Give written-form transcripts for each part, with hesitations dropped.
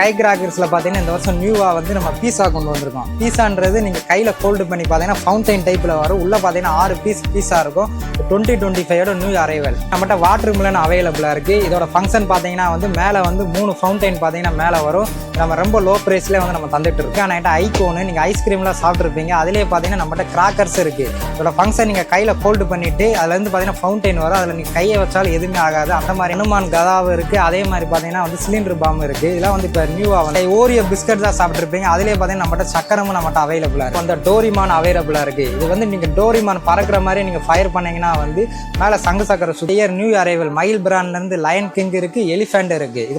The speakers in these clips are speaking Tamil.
ஸ்கை கிராக்கர்ஸில் பார்த்தீங்கன்னா இந்த வருஷம் நியூவாக வந்து நம்ம பீஸா கொண்டு வந்திருக்கோம். பீஸான்றது நீங்கள் கையில் ஃபோல்டு பண்ணி பார்த்தீங்கன்னா ஃபவுண்டைன் டைப்பில் வரும். உள்ளே பார்த்தீங்கன்னா 6 பீஸாக இருக்கும். 2025 நியூ அரைவல். நம்மகிட்ட வாட்டர் மிலன் அவைலபிளாக இருக்குது. இதோட ஃபங்க்ஷன் பார்த்தீங்கன்னா வந்து மேலே வந்து 3 ஃபவுண்டைன் பார்த்தீங்கன்னா மேலே வரும். நம்ம ரொம்ப லோ ப்ரைஸ்லேயே வந்து நம்ம தந்துட்டு இருக்கு. ஆனால் என்கிட்ட ஐகோனு நீங்கள் ஐஸ்கிரீம்லாம் சாப்பிட்ருப்பீங்க. அதிலே பார்த்தீங்கன்னா நம்மகிட்ட கிராக்கர்ஸ் இருக்குது. இதோட ஃபங்க்ஷன் நீங்கள் கையில் ஃபோல்டு பண்ணிவிட்டு அதுலேருந்து பார்த்தீங்கன்னா ஃபவுண்டைன் வரும். அதில் நீங்கள் கையை வச்சாலும் எதுவுமே ஆகாது. அந்த மாதிரி ஹனுமான் கதாவும் இருக்குது. அதே மாதிரி பார்த்தீங்கன்னா வந்து சிலிண்டர் பாம் இருக்குது. இதெல்லாம் வந்து இப்போ நியூவாக வந்து ஓரியோ பிஸ்கட் தான் சாப்பிட்ருப்பீங்க. அதிலே பார்த்தீங்கன்னா நம்மகிட்ட சக்கரமும் நம்மகிட்ட அவைலபிளாக இருக்குது. அந்த டோரிமான் அவைலபிளாக இருக்குது. இது வந்து நீங்கள் டோரிமான் பறக்கிற மாதிரி நீங்கள் ஃபயர் பண்ணிங்கன்னா வந்து மேலே சங்கு சக்கரை சுடியர் நியூ அரைவல் மயில் பிராண்ட்லேருந்து லயன் கிங் இருக்குது, எலிஃபெண்ட் இருக்குது.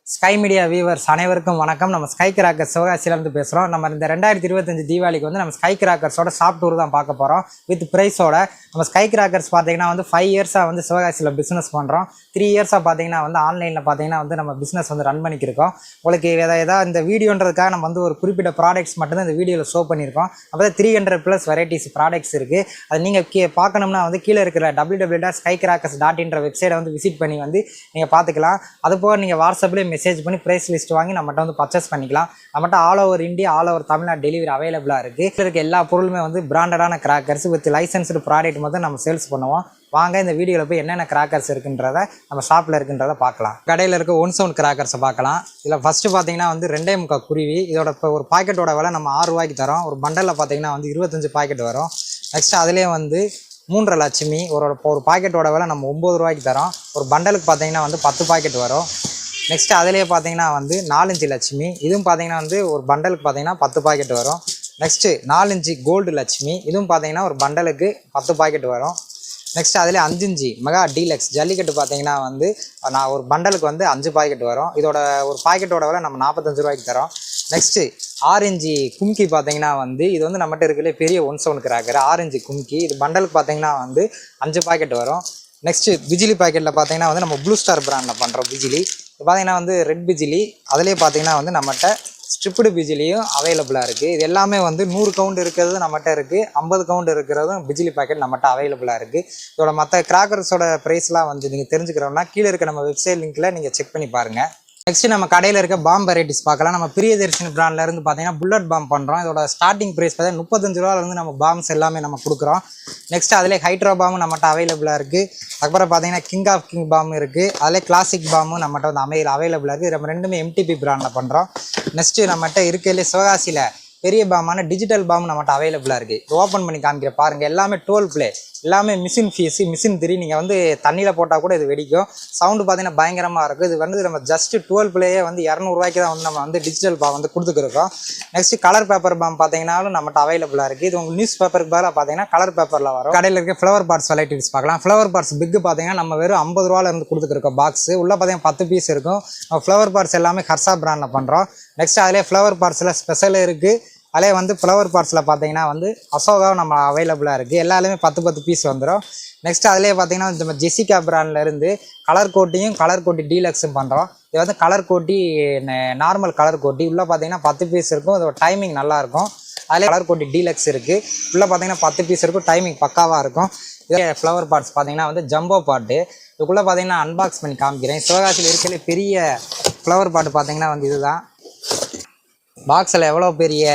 ஸ்கை மீடியா வியூவர்ஸ் அனைவருக்கும் வணக்கம். நம்ம ஸ்கை கிராக்கர்ஸ் சிவகாசியிலேருந்து பேசுகிறோம். நம்ம இந்த 2025 தீபாவளிக்கு வந்து நம்ம ஸ்கை கிராக்கர்ஸோட ஷாப் டூர் தான் பார்க்க போகிறோம் வித் ப்ரைஸோட. நம்ம ஸ்கை கிராக்கர்ஸ் பார்த்தீங்கன்னா வந்து 5 இயர்ஸாக வந்து சிவகாசியில் பிஸ்னஸ் பண்ணுறோம். 3 இயர்ஸாக பார்த்தீங்கன்னா வந்து ஆன்லைனில் பார்த்தீங்கன்னா வந்து நம்ம பிஸ்னஸ் வந்து ரன் பண்ணிக்கிருக்கோம். உங்களுக்கு ஏதாவது இந்த வீடியோன்றதுக்காக நம்ம வந்து ஒரு குறிப்பிட்ட ப்ராடக்ட்ஸ் மட்டும்தான் இந்த வீடியோவில் ஷோ பண்ணியிருக்கோம். அப்போ தான் 300+ வெரைட்டிஸ் ப்ராடக்ட்ஸ் இருக்குது. அது நீங்கள் பார்க்கணும்னா வந்து கீழே இருக்கிற www.skycrackers.in வெப்சைட்டை வந்து விசிட் பண்ணி வந்து நீங்கள் பார்த்துக்கலாம். அதுபோக நீங்கள் வாட்ஸ்அப்லேயே மெசேஜ் பண்ணி ப்ரைஸ் லிஸ்ட் வாங்கி நம்மகிட்ட வந்து பர்ச்சேஸ் பண்ணிக்கலாம். நம்மகிட்ட all over India, all over Tamil Nadu delivery அவைலபிளாக இருக்குது. இதில் இருக்க எல்லா பொருளுமே வந்து பிராண்டடான கிராக்கர்ஸ் வித் லைசன்ஸ்டு ப்ராடக்ட் மட்டும் நம்ம சேல்ஸ் பண்ணுவோம். வாங்க இந்த வீடியோவில் போய் என்னென்ன கிராக்கர்ஸ் இருக்குன்றத நம்ம ஷாப்பில் இருக்குன்றத பார்க்கலாம். கடையில் இருக்க 1 சவுண்ட் கிராக்கர்ஸை பார்க்கலாம். இதில் ஃபஸ்ட்டு பார்த்தீங்கன்னா வந்து 2.25 குருவி. இதோட இப்போ ஒரு பாக்கெட்டோட விலை நம்ம 6 ரூபாய்க்கு தரோம். ஒரு பண்டலில் பார்த்தீங்கன்னா வந்து 25 பாக்கெட் வரும். நெக்ஸ்ட் அதிலே வந்து 3 லட்சுமி. ஒரு பாக்கெட்டோட விலை நம்ம 9 ரூபாய்க்கு தரோம். ஒரு பண்டலுக்கு பார்த்தீங்கன்னா வந்து 10 பாக்கெட் வரும். நெக்ஸ்ட் அதிலே பார்த்தீங்கன்னா வந்து 4 லட்சுமி. இதுவும் பார்த்தீங்கன்னா வந்து ஒரு பண்டலுக்கு பார்த்தீங்கன்னா 10 பாக்கெட் வரும். Next 4 gold Lakshmi. இதுவும் பார்த்தீங்கன்னா ஒரு பண்டலுக்கு 10 பாக்கெட் வரும். நெக்ஸ்ட் அதில் 5 மெகா டீலக்ஸ் ஜல்லிக்கட்டு பார்த்தீங்கன்னா வந்து நான் ஒரு பண்டலுக்கு வந்து 5 பாக்கெட் வரும். இதோட ஒரு பாக்கெட்டோட விலை நம்ம 45 ரூபாய்க்கு தரோம். நெக்ஸ்ட்டு 6 கும்கி பார்த்தீங்கன்னா வந்து இது வந்து நம்மகிட்ட இருக்கிற பெரிய 1 சவுண்ட் கிராக்கர் 6 கும்கி. இது பண்டலுக்கு பார்த்தீங்கன்னா வந்து 5 பாக்கெட் வரும். நெக்ஸ்ட்டு பிஜிலி பாக்கெட்டில் பார்த்தீங்கன்னா வந்து நம்ம ப்ளூ ஸ்டார் பிராண்டில் பண்ணுறோம் பிஜிலி. இப்போ பார்த்தீங்கன்னா வந்து ரெட் பிஜிலி. அதிலே பார்த்தீங்கன்னா வந்து நம்மகிட்ட ஸ்ட்ரிப்டு பிஜிலியும் அவைலபிளாக இருக்குது. இது எல்லாமே வந்து 100 கவுண்ட் இருக்கிறது நம்மகிட்ட இருக்குது. 50 கவுண்ட் இருக்கிறதும் பிஜிலி பாக்கெட் நம்மகிட்ட அவைலபிளாக இருக்குது. இதோட மற்ற கிராக்கர்ஸோட ப்ரைஸ்லாம் வந்து நீங்கள் தெரிஞ்சுக்கிறோம்னா கீழே இருக்க நம்ம வெப்சைட் லிங்க்கில் நீங்கள் செக் பண்ணி பாருங்கள். நெக்ஸ்ட் நம்ம கடையில் இருக்க பாம் வெரைட்டிஸ் பார்க்கலாம். நம்ம பிரியதர்ஷினி பிராண்ட்லேருந்து பார்த்தீங்கன்னா புல்லட் பாம் பண்ணுறோம். இதோட ஸ்டார்டிங் ப்ரைஸ் பார்த்தீங்கன்னா 35 ரூபாலேருந்து நம்ம பாம்ஸ் எல்லாமே நம்ம கொடுக்குறோம். நெக்ஸ்ட் அதிலே ஹைட்ரோ பாமும் நம்மகிட்ட அவைலபிளாக இருக்குது. அதுக்கப்புறம் பார்த்தீங்கன்னா கிங் ஆஃப் கிங் பாம் இருக்குது. அதிலே கிளாசிக் பாமும் நம்மகிட்ட வந்து அவைலபிளாக இருக்குது. நம்ம ரெண்டுமே எம்டிபி பிராண்டில் பண்ணுறோம். நெக்ஸ்ட்டு நம்மகிட்ட இருக்கையிலே சிவகாசியில் பெரிய பாமான டிஜிட்டல் பாம் நம்மகிட்ட அவைலபிளாக இருக்குது. ஓப்பன் பண்ணி காமிக்கிற பாருங்கள். எல்லாமே 12 பிளே, எல்லாமே மிஷின் ஃபீஸு, மிஷின் 3. நீங்கள் வந்து தண்ணியில் போட்டால் கூட இது வெடிக்கும். சவுண்டு பார்த்தீங்கன்னா பயங்கரமாக இருக்கும். இது வந்து நம்ம ஜஸ்ட்டு 12 பிளேயே வந்து 200 ரூபாய்க்கு தான் வந்து நம்ம வந்து டிஜிட்டல் பாம் வந்து கொடுத்துருக்கோம். நெக்ஸ்ட்டு கலர் பேப்பர் பாம் பார்த்தீங்கன்னாலும் நம்மகிட்ட அவைலபிளாக இருக்குது. இது உங்களுக்கு நியூஸ் பேப்பருக்கு பதிலாக பார்த்தீங்கன்னா கலர் பேப்பரில் வரும். கடையில் இருக்க ஃப்ளவர் பார்ட்ஸ் வெரைட்டிஸ் பார்க்கலாம். ஃப்ளவர் பார்ட்ஸ் பிக்கு பார்த்தீங்கன்னா நம்ம வெறும் 50 ரூபாயிலேருந்து கொடுத்துருக்கோம் பாக்ஸு. உள்ளே பார்த்தீங்கன்னா 10 பீஸ் இருக்கும். ஃப்ளவர் பார்ட்ஸ் எல்லாமே ஹர்ஷா பிராண்டில் பண்ணுறோம். நெக்ஸ்ட் அதிலே ஃப்ளவர் பார்ட்ஸில் ஸ்பெஷல் இருக்குது. அதிலே வந்து ஃப்ளவர் பார்ட்ஸில் பார்த்தீங்கன்னா வந்து அசோகாவும் நம்ம அவைலபிளாக இருக்குது. எல்லாருமே 10 பீஸ் வந்துடும். நெக்ஸ்ட் அதிலே பார்த்தீங்கன்னா நம்ம ஜெசிகா பிராண்ட்லேருந்து கலர் கோட்டியும் கலர் கோட்டி டீலக்ஸும் பண்ணுறோம். இது வந்து கலர் கோட்டி நார்மல் கலர் கோட்டி. உள்ளே பார்த்தீங்கன்னா 10 பீஸ் இருக்கும். இதோட டைமிங் நல்லாயிருக்கும். அதிலே கலர் கோட்டி டீலக்ஸ் இருக்குது. உள்ளே பார்த்தீங்கன்னா 10 பீஸ் இருக்கும். டைமிங் பக்காவாக இருக்கும். இதே ஃப்ளவர் பார்ட்ஸ் பார்த்தீங்கன்னா வந்து ஜம்போ பாட்டு. இதுக்குள்ளே பார்த்தீங்கன்னா அன்பாக்ஸ் பண்ணி காமிக்கிறேன். சிவகாசியில் இருக்கிற பெரிய ஃப்ளவர் பாட்டு பார்த்தீங்கன்னா வந்து இதுதான். பாக்ஸில் எவ்வளோ பெரிய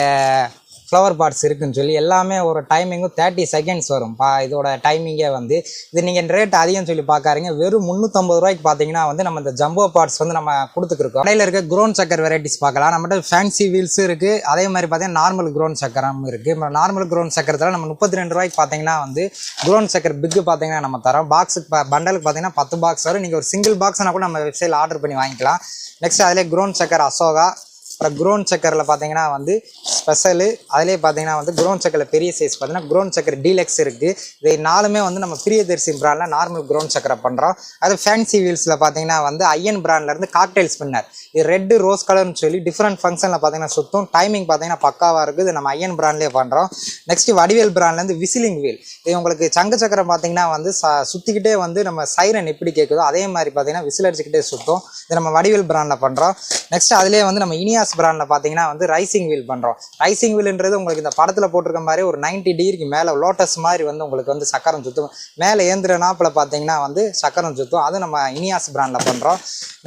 ஃப்ளவர் பார்ட்ஸ் இருக்குதுன்னு சொல்லி எல்லாமே ஒரு டைமிங்கும் 30 செகண்ட்ஸ் வரும். இதோட டைமிங்கே வந்து இது நீங்கள் ரேட் அதிகம் சொல்லி பார்க்காதீங்க. வெறும் 350 ரூபாய்க்கு பார்த்தீங்கன்னா வந்து நம்ம இந்த ஜம்போ பார்ட்ஸ் வந்து நம்ம கொடுத்துருக்கோம். கடையில் இருக்க க்ரோன் சக்கர் வெரைட்டிஸ் பார்க்கலாம். நம்மகிட்ட ஃபேன்சி வீல்ஸும் இருக்குது. அதே மாதிரி பார்த்தீங்கன்னா நார்மல் க்ரோன் சக்கரம் இருக்குது. நார்மல் க்ரோன் சக்கரத்தில் நம்ம 32 ரூபாய்க்கு பார்த்தீங்கன்னா வந்து க்ரோன் சக்கர் பிக்கு பார்த்தீங்கன்னா நம்ம தரோம். பாக்ஸுக்கு பண்டலுக்கு பார்த்தீங்கன்னா 10 பாக்ஸ் வரும். நீங்கள் ஒரு சிங்கிள் பாக்ஸ்னால் கூட நம்ம வெப்சைட்டில் ஆர்டர் பண்ணி வாங்கிக்கலாம். நெக்ஸ்ட் அதிலே க்ரோன் சக்கர் அசோகா. அப்புறம் க்ரோன் சக்கரில் பார்த்தீங்கன்னா வந்து ஸ்பெஷலு. அதிலே பார்த்தீங்கன்னா வந்து க்ரோன் சக்கரில் பெரிய சைஸ் பார்த்தீங்கன்னா க்ரோன் சக்கர் டீலக்ஸ் இருக்குது. இது 4மே வந்து நம்ம பிரியதர்ஷினி பிராண்டில் நார்மல் க்ரோன் சக்கரை பண்ணுறோம். அது ஃபேன்சி வீல்ஸில் பார்த்தீங்கன்னா வந்து ஐயன் பிராண்ட்லேருந்து காக்டெயில் ஸ்பின்னர். இது ரெட்டு ரோஸ் கலர்னு சொல்லி டிஃப்ரெண்ட் ஃபங்க்ஷனில் பார்த்தீங்கன்னா சுற்றும். டைமிங் பார்த்தீங்கன்னா பக்காவாக இருக்குது. இது நம்ம ஐயன் பிராண்ட்லேயே பண்ணுறோம். நெக்ஸ்ட்டு வடிவேல் பிராண்ட்லேருந்து விசிலிங் வீல். இது உங்களுக்கு சங்கு சக்கரம் பார்த்தீங்கன்னா வந்து சுற்றிக்கிட்டே வந்து நம்ம சைரன் எப்படி கேட்குதோ அதே மாதிரி பார்த்தீங்கன்னா விசில் அடிச்சுக்கிட்டே சுற்றும். இது நம்ம வடிவேல் பிராண்டில் பண்ணுறோம். நெக்ஸ்ட் அதிலே வந்து நம்ம இனியாஸ் இனியாஸ் பிராண்டில் பார்த்தீங்கன்னா வந்து ரைசிங் வீல் பண்ணுறோம். ரைசிங் வீல்ன்றது உங்களுக்கு இந்த படத்தில் போட்டிருக்க மாதிரி ஒரு 90 டிகிரிக்கு மேலே லோட்டஸ் மாதிரி வந்து உங்களுக்கு வந்து சக்கரம் சுற்றும். மேலே ஏந்திர நாப்பில் பார்த்தீங்கன்னா வந்து சக்கரம் சுற்றும். அது நம்ம இனியாஸ் பிராண்டில் பண்ணுறோம்.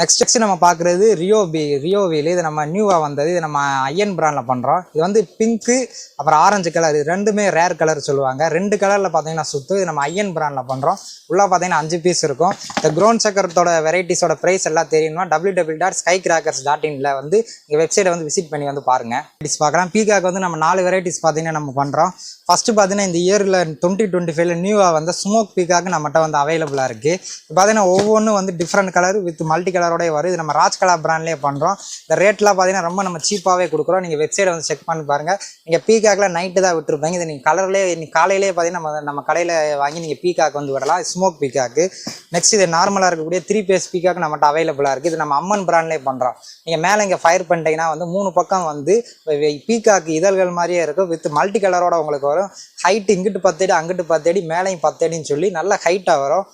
நெக்ஸ்ட் நம்ம பார்க்குறது ரியோ வீல். இது நம்ம நியூவாக வந்தது. இது நம்ம ஐயன் பிராண்டில் பண்ணுறோம். இது வந்து பிங்க்கு அப்புறம் ஆரஞ்சு கலர், இது ரெண்டுமே ரேர் கலர் சொல்லுவாங்க. 2 கலரில் பார்த்தீங்கன்னா சுற்றும். இது நம்ம ஐயன் பிராண்டில் பண்ணுறோம். உள்ளே பார்த்தீங்கன்னா 5 பீஸ் இருக்கும். இந்த க்ரோன் சக்கரத்தோட வெரைட்டிஸோட ப்ரைஸ் எல்லாம் தெரியணும்னா www.skycrackers.in வந்து இங்கே வெப்சைட்டை வந்து விசிட் பண்ணி வந்து பாருங்கள். வெரைட்டிஸ் பார்க்கலாம். பீகாக் வந்து நம்ம 4 வெரைட்டிஸ் பார்த்தீங்கன்னா நம்ம பண்ணுறோம். ஃபஸ்ட்டு பார்த்தீங்கன்னா இந்த இயரில் 2025 நியூவாக வந்து ஸ்மோக் பீகாக் நம்மகிட்ட வந்து அவைலபிளாக இருக்குது. இப்போ பார்த்தீங்கன்னா ஒவ்வொன்றும் வந்து டிஃப்ரெண்ட் கலர் வித் மல்டி கலரோடய வரும். இது நம்ம ராஜ்கலா பிராண்ட்லேயே பண்ணுறோம். இந்த ரேட்லாம் பார்த்தீங்கன்னா ரொம்ப நம்ம சீப்பாகவே கொடுக்குறோம். நீங்கள் வெப்சைட்டை வந்து செக் பண்ணி பாருங்கள். நீங்கள் பீகாக்கில் நைட்டு தான் விட்டுருப்பாங்க. இது நீங்கள் கலர்லேயே இன்னைக்கு காலையிலேயே பார்த்தீங்கன்னா நம்ம கடையில் வாங்கி நீங்கள் பீகாக் வந்து விடலாம். Smoke peacock. நெக்ஸ்ட் இது நார்மலாக இருக்கக்கூடிய 3 பீஸ் பீகாக் நம்மகிட்ட அவைலபிளாக இருக்குது. இது நம்ம அம்மன் பிராண்ட்லேயே பண்ணுறோம். நீங்கள் மேலே இங்கே ஃபயர் பண்ணிட்டீங்கன்னா வந்து 3 பக்கம் வந்து பீகாக்கு இதழ்கள் மாதிரியே இருக்கும். வித் மல்டி கலரோட உங்களுக்கு வரும். ஹைட் இங்கிட்டு 10 அடி அங்கிட்டு 10 அடி மேலேயும் 10 அடின்னு சொல்லி நல்ல ஹைட்டாக வரும்.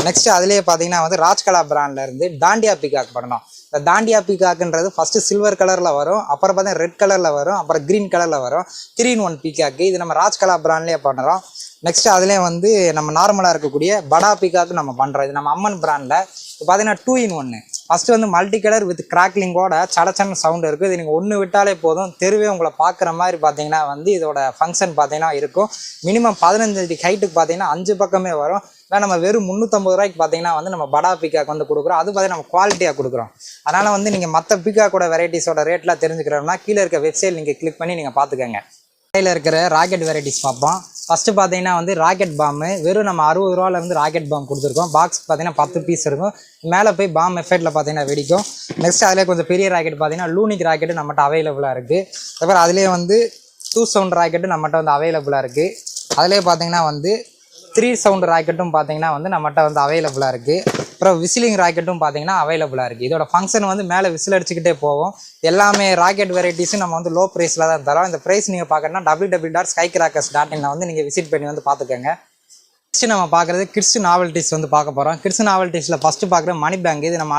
நெக்ஸ்ட் அதுலேயே பார்த்தீங்கன்னா வந்து ராஜ்கலா பிராண்ட்ல இருந்து தாண்டியா பீகாக் பண்ணணும். இந்த தாண்டியா பீகாக்ன்றது ஃபர்ஸ்ட் சில்வர் கலரில் வரும், அப்புறம் பார்த்தீங்கன்னா ரெட் கலரில் வரும், அப்புறம் க்ரீன் கலரில் வரும். 3-in-1 peacock. இது நம்ம ராஜ்கலா பிராண்ட்லேயே பண்ணுறோம். நெக்ஸ்ட் அதுலேயே வந்து நம்ம நார்மலாக இருக்கக்கூடிய படா பீகாக்கு நம்ம பண்ணுறோம். இது நம்ம அம்மன் பிராண்டில். இப்போ பார்த்தீங்கன்னா 2-in-1. ஃபஸ்ட்டு வந்து மல்டி கலர் வித் கிராக்லிங்கோட சடச்சன்னு சவுண்டு இருக்குது. இது நீங்கள் ஒன்று விட்டாலே போதும், தெருவே உங்களை பார்க்குற மாதிரி பார்த்தீங்கன்னா வந்து இதோட ஃபங்க்ஷன் பார்த்தீங்கன்னா இருக்கும். மினிமம் 15 அடி ஹைட்டுக்கு பார்த்தீங்கன்னா 5 பக்கமே வரும். இல்லை நம்ம வெறும் 350 ரூபாய்க்கு பார்த்தீங்கன்னா வந்து நம்ம படா பீகாக் வந்து கொடுக்குறோம். அது பார்த்தீங்கன்னா நம்ம குவாலிட்டியாக கொடுக்குறோம். அதனால் வந்து நீங்கள் மற்ற பீகாக்கோட வெரைட்டிஸோட ரேட்லாம் தெரிஞ்சுக்கிறோம்னா கீழே இருக்க வெப்சைட் நீங்கள் கிளிக் பண்ணி நீங்கள் பார்த்துக்கோங்க. கடையில் இருக்கிற ராக்கெட் வெரைட்டிஸ் பார்ப்போம். ஃபஸ்ட்டு பார்த்தீங்கன்னா வந்து ராக்கெட் பாம்பு வெறும் நம்ம 60 ரூபாலேருந்து ராக்கெட் பாம்பு கொடுத்துருக்கோம். பாக்ஸ் பார்த்தீங்கன்னா 10 பீஸ் இருக்கும். மேலே போய் பாம் எஃபெக்டில் பார்த்தீங்கன்னா வெடிக்கும். நெக்ஸ்ட் அதில் கொஞ்சம் பெரிய ராக்கெட் பார்த்தீங்கன்னா லூனிக் ராக்கெட்டு நம்மகிட்ட அவைலபிளாக இருக்குது. அதுக்கப்புறம் அதிலே வந்து 2 சவுண்ட் ராக்கெட்டு நம்மகிட்ட வந்து அவைலபிளாக இருக்குது. அதிலே பார்த்தீங்கன்னா வந்து 3 சவுண்ட் ராக்கெட்டும் பார்த்தீங்கன்னா வந்து நம்மகிட்ட வந்து அவைலபிளாக இருக்குது. அப்புறம் விசிலிங் ராக்கெட்டும் பார்த்தீங்கன்னா அவைலபிளாக இருக்குது. இதோட ஃபங்க்ஷன் வந்து மேலே விசில் அடிச்சுக்கிட்டே போவோம். எல்லாமே ராக்கெட் வெரைட்டிஸும் நம்ம வந்து லோ ப்ரைஸில் தான் தரோம். இந்த ப்ரைஸ் நீங்கள் பார்க்கணுன்னா www.skycrackers.in வந்து நீங்கள் விசிட் பண்ணி வந்து பார்த்துக்கோங்க. நெக்ஸ்ட் நம்ம பார்க்குறது கிட்ஸ் நாவல்ட்டிஸ் வந்து பார்க்க போகிறோம். கிட்ஸ் நாவல்ட்டிஸில் ஃபஸ்ட்டு பார்க்குற மணி பேங்க். இது நம்ம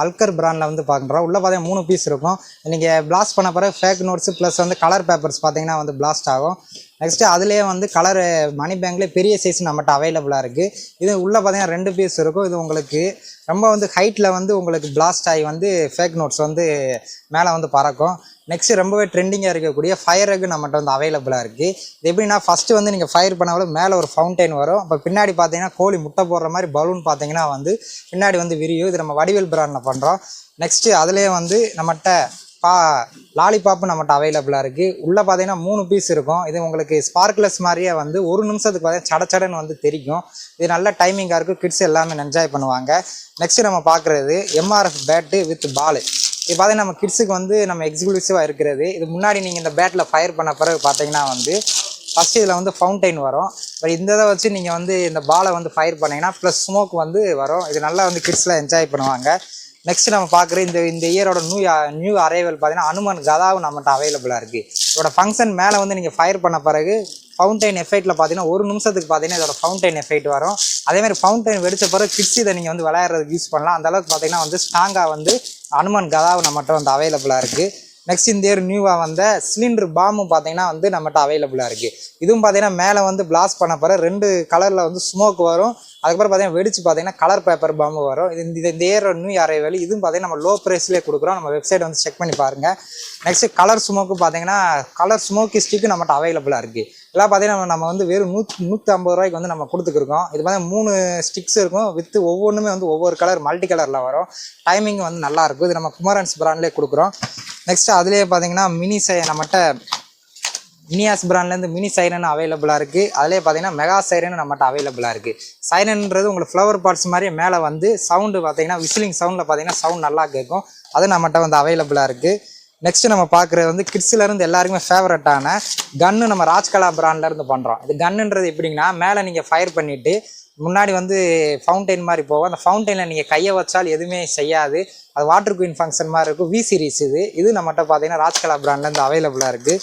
அல்கர் பிராண்டில் வந்து பார்க்குறோம். உள்ளே பார்த்தீங்கன்னா 3 பீஸ் இருக்கும். நீங்கள் பிளாஸ்ட் பண்ண பிறகு ஃபேக் நோட்ஸ் ப்ளஸ் வந்து கலர் பேப்பர்ஸ் பார்த்தீங்கன்னா வந்து பிளாஸ்ட் ஆகும். நெக்ஸ்ட்டு அதுலேயே வந்து கலர் மணி பேங்க்லேயே பெரிய சைஸ் நம்மகிட்ட அவைலபிளாக இருக்குது. இது உள்ளே பார்த்தீங்கன்னா 2 பீஸ் இருக்கும். இது உங்களுக்கு ரொம்ப வந்து ஹைட்டில் வந்து உங்களுக்கு பிளாஸ்ட் ஆகி வந்து ஃபேக் நோட்ஸ் வந்து மேலே வந்து பறக்கும். நெக்ஸ்ட் ரொம்பவே ட்ரெண்டிங்காக இருக்கக்கூடிய ஃபயர் எக் நம்மகிட்ட வந்து அவைலபிளாக இருக்குது. இது எப்படின்னா ஃபஸ்ட்டு வந்து நீங்கள் ஃபயர் பண்ணாலும் மேலே ஒரு ஃபவுண்டைன் வரும். அப்போ பின்னாடி பார்த்தீங்கன்னா கோழி முட்டை போடுற மாதிரி பலூன் பார்த்தீங்கன்னா வந்து பின்னாடி வந்து விரியும். இது நம்ம வடிவேல் பிராண்டில் பண்ணுறோம். நெக்ஸ்ட்டு அதுலேயே வந்து நம்மகிட்ட லாலிபாப்பு நம்மகிட்ட அவைலபிளாக இருக்குது. உள்ளே பார்த்தீங்கன்னா 3 பீஸ் இருக்கும். இது உங்களுக்கு ஸ்பார்க்லெஸ் மாதிரியே வந்து 1 நிமிஷத்துக்கு பார்த்தீங்கன்னா சடச்சடன்னு வந்து தெரிக்கும். இது நல்ல டைமிங்காக இருக்கும். கிட்ஸ் எல்லாமே என்ஜாய் பண்ணுவாங்க. நெக்ஸ்ட்டு நம்ம பார்க்குறது MRF பேட்டு வித் பால். இது பார்த்தீங்கன்னா நம்ம கிட்ஸுக்கு வந்து நம்ம எக்ஸ்க்ளூசிவாக இருக்கிறது. இது முன்னாடி நீங்கள் இந்த பேட்டில் ஃபயர் பண்ண பிறகு பார்த்தீங்கன்னா வந்து ஃபஸ்ட்டு இதில் வந்து ஃபவுண்டைன் வரும். பட் இந்த இதை வச்சு நீங்கள் வந்து இந்த பாலை வந்து ஃபயர் பண்ணிங்கன்னா ப்ளஸ் ஸ்மோக் வந்து வரும். இது நல்லா வந்து கிட்ஸ்லாம் என்ஜாய் பண்ணுவாங்க. நெக்ஸ்ட் நம்ம பார்க்குற இந்த இயரோட நியூ அரைவல் பார்த்தீங்கன்னா அனுமன் கதாவும் நம்மகிட்ட அவைலபிளாக இருக்குது. இதோட ஃபங்க்ஷன் மேலே வந்து நீங்கள் ஃபயர் பண்ண பிறகு ஃபவுண்டைன் எஃபெக்ட்டில் பார்த்தீங்கன்னா 1 நிமிஷத்துக்கு பார்த்தீங்கன்னா இதோட ஃபவுண்டைன் எஃபெக்ட் வரும். அதேமாதிரி ஃபவுண்டைன் வெடிச்ச பிறகு கிட்ஸ் இதை நீங்கள் வந்து விளையாடுறதுக்கு யூஸ் பண்ணலாம். அந்தளவுக்கு பார்த்தீங்கன்னா வந்து ஸ்ட்ராங்காக வந்து அனுமன் கதாவும் நம்மகிட்ட வந்து அவைலபிளாக இருக்குது. நெக்ஸ்ட் இந்த இயர் நியூவாக வந்த சிலிண்டர் பாம்பும் பார்த்தீங்கன்னா வந்து நம்மகிட்ட அவைலபிளாக இருக்குது. இதுவும் பார்த்தீங்கன்னா மேலே வந்து பிளாஸ்ட் பண்ண பிறகு 2 கலரில் வந்து ஸ்மோக் வரும். அதுக்கப்புறம் பார்த்தீங்கன்னா வெடிச்சு பார்த்தீங்கன்னா கலர் பேப்பர் பாம்பு வரும். இந்த இயர் நியூ அரைவல். இதுவும் பார்த்தீங்கன்னா நம்ம லோ ப்ரைஸ்லேயே கொடுக்குறோம். நம்ம வெப்சைட் வந்து செக் பண்ணி பாருங்கள். நெக்ஸ்ட் கலர் ஸ்மோக்கு பார்த்தீங்கன்னா கலர் ஸ்மோக்கி ஸ்டிக்கு நம்மகிட்ட அவைலபிளாக இருக்குது. இதெல்லாம் பார்த்தீங்கன்னா நம்ம வந்து வெறும் 150 ரூபாய்க்கு வந்து நம்ம கொடுத்துருக்கோம். இது பார்த்தீங்கன்னா 3 ஸ்டிக்ஸ் இருக்கும். வித் ஒவ்வொன்றுமே வந்து ஒவ்வொரு கலர் மல்டி கலரில் வரும். டைமிங் வந்து நல்லாயிருக்கும். இது நம்ம குமரன்ஸ் பிராண்ட்லேயே கொடுக்குறோம். நெக்ஸ்ட் அதுலேயே பார்த்தீங்கன்னா நம்மகிட்ட இனியாஸ் பிராண்ட்லேருந்து மினி சைரன் அவைலபிளாக இருக்குது. அதிலே பார்த்தீங்கன்னா மெகா சைரன் நம்மகிட்ட அவைலபிளாக இருக்குது. சைரன்ன்றது உங்களுக்கு ஃப்ளவர் பார்ட்ஸ் மாதிரியே மேலே வந்து சவுண்டு பார்த்தீங்கன்னா விசிலிங் சவுண்டில் பார்த்தீங்கன்னா சவுண்ட் நல்லா கேட்கும். அது நம்மகிட்ட வந்து அவைலபிளாக இருக்குது. நெக்ஸ்ட் நம்ம பார்க்குறது வந்து கிட்ஸ்லேருந்து எல்லாருக்குமே ஃபேவரட்டான கன்னு நம்ம ராஜ்கலா பிராண்ட்லேருந்து பண்ணுறோம். இது கன்னுன்றது எப்படிங்கன்னா மேலே நீங்கள் ஃபயர் பண்ணிவிட்டு முன்னாடி வந்து ஃபவுண்டைன் மாதிரி போகும். அந்த ஃபவுண்டைனில் நீங்கள் கையை வச்சால் எதுவுமே செய்யாது. அது வாட்டர் குயின் ஃபங்க்ஷன் மாதிரி இருக்கும். V சீரிஸ் இது நம்மகிட்ட பார்த்தீங்கன்னா ராஜ்கலா பிராண்ட்லேருந்து அவைலபிளாக இருக்குது.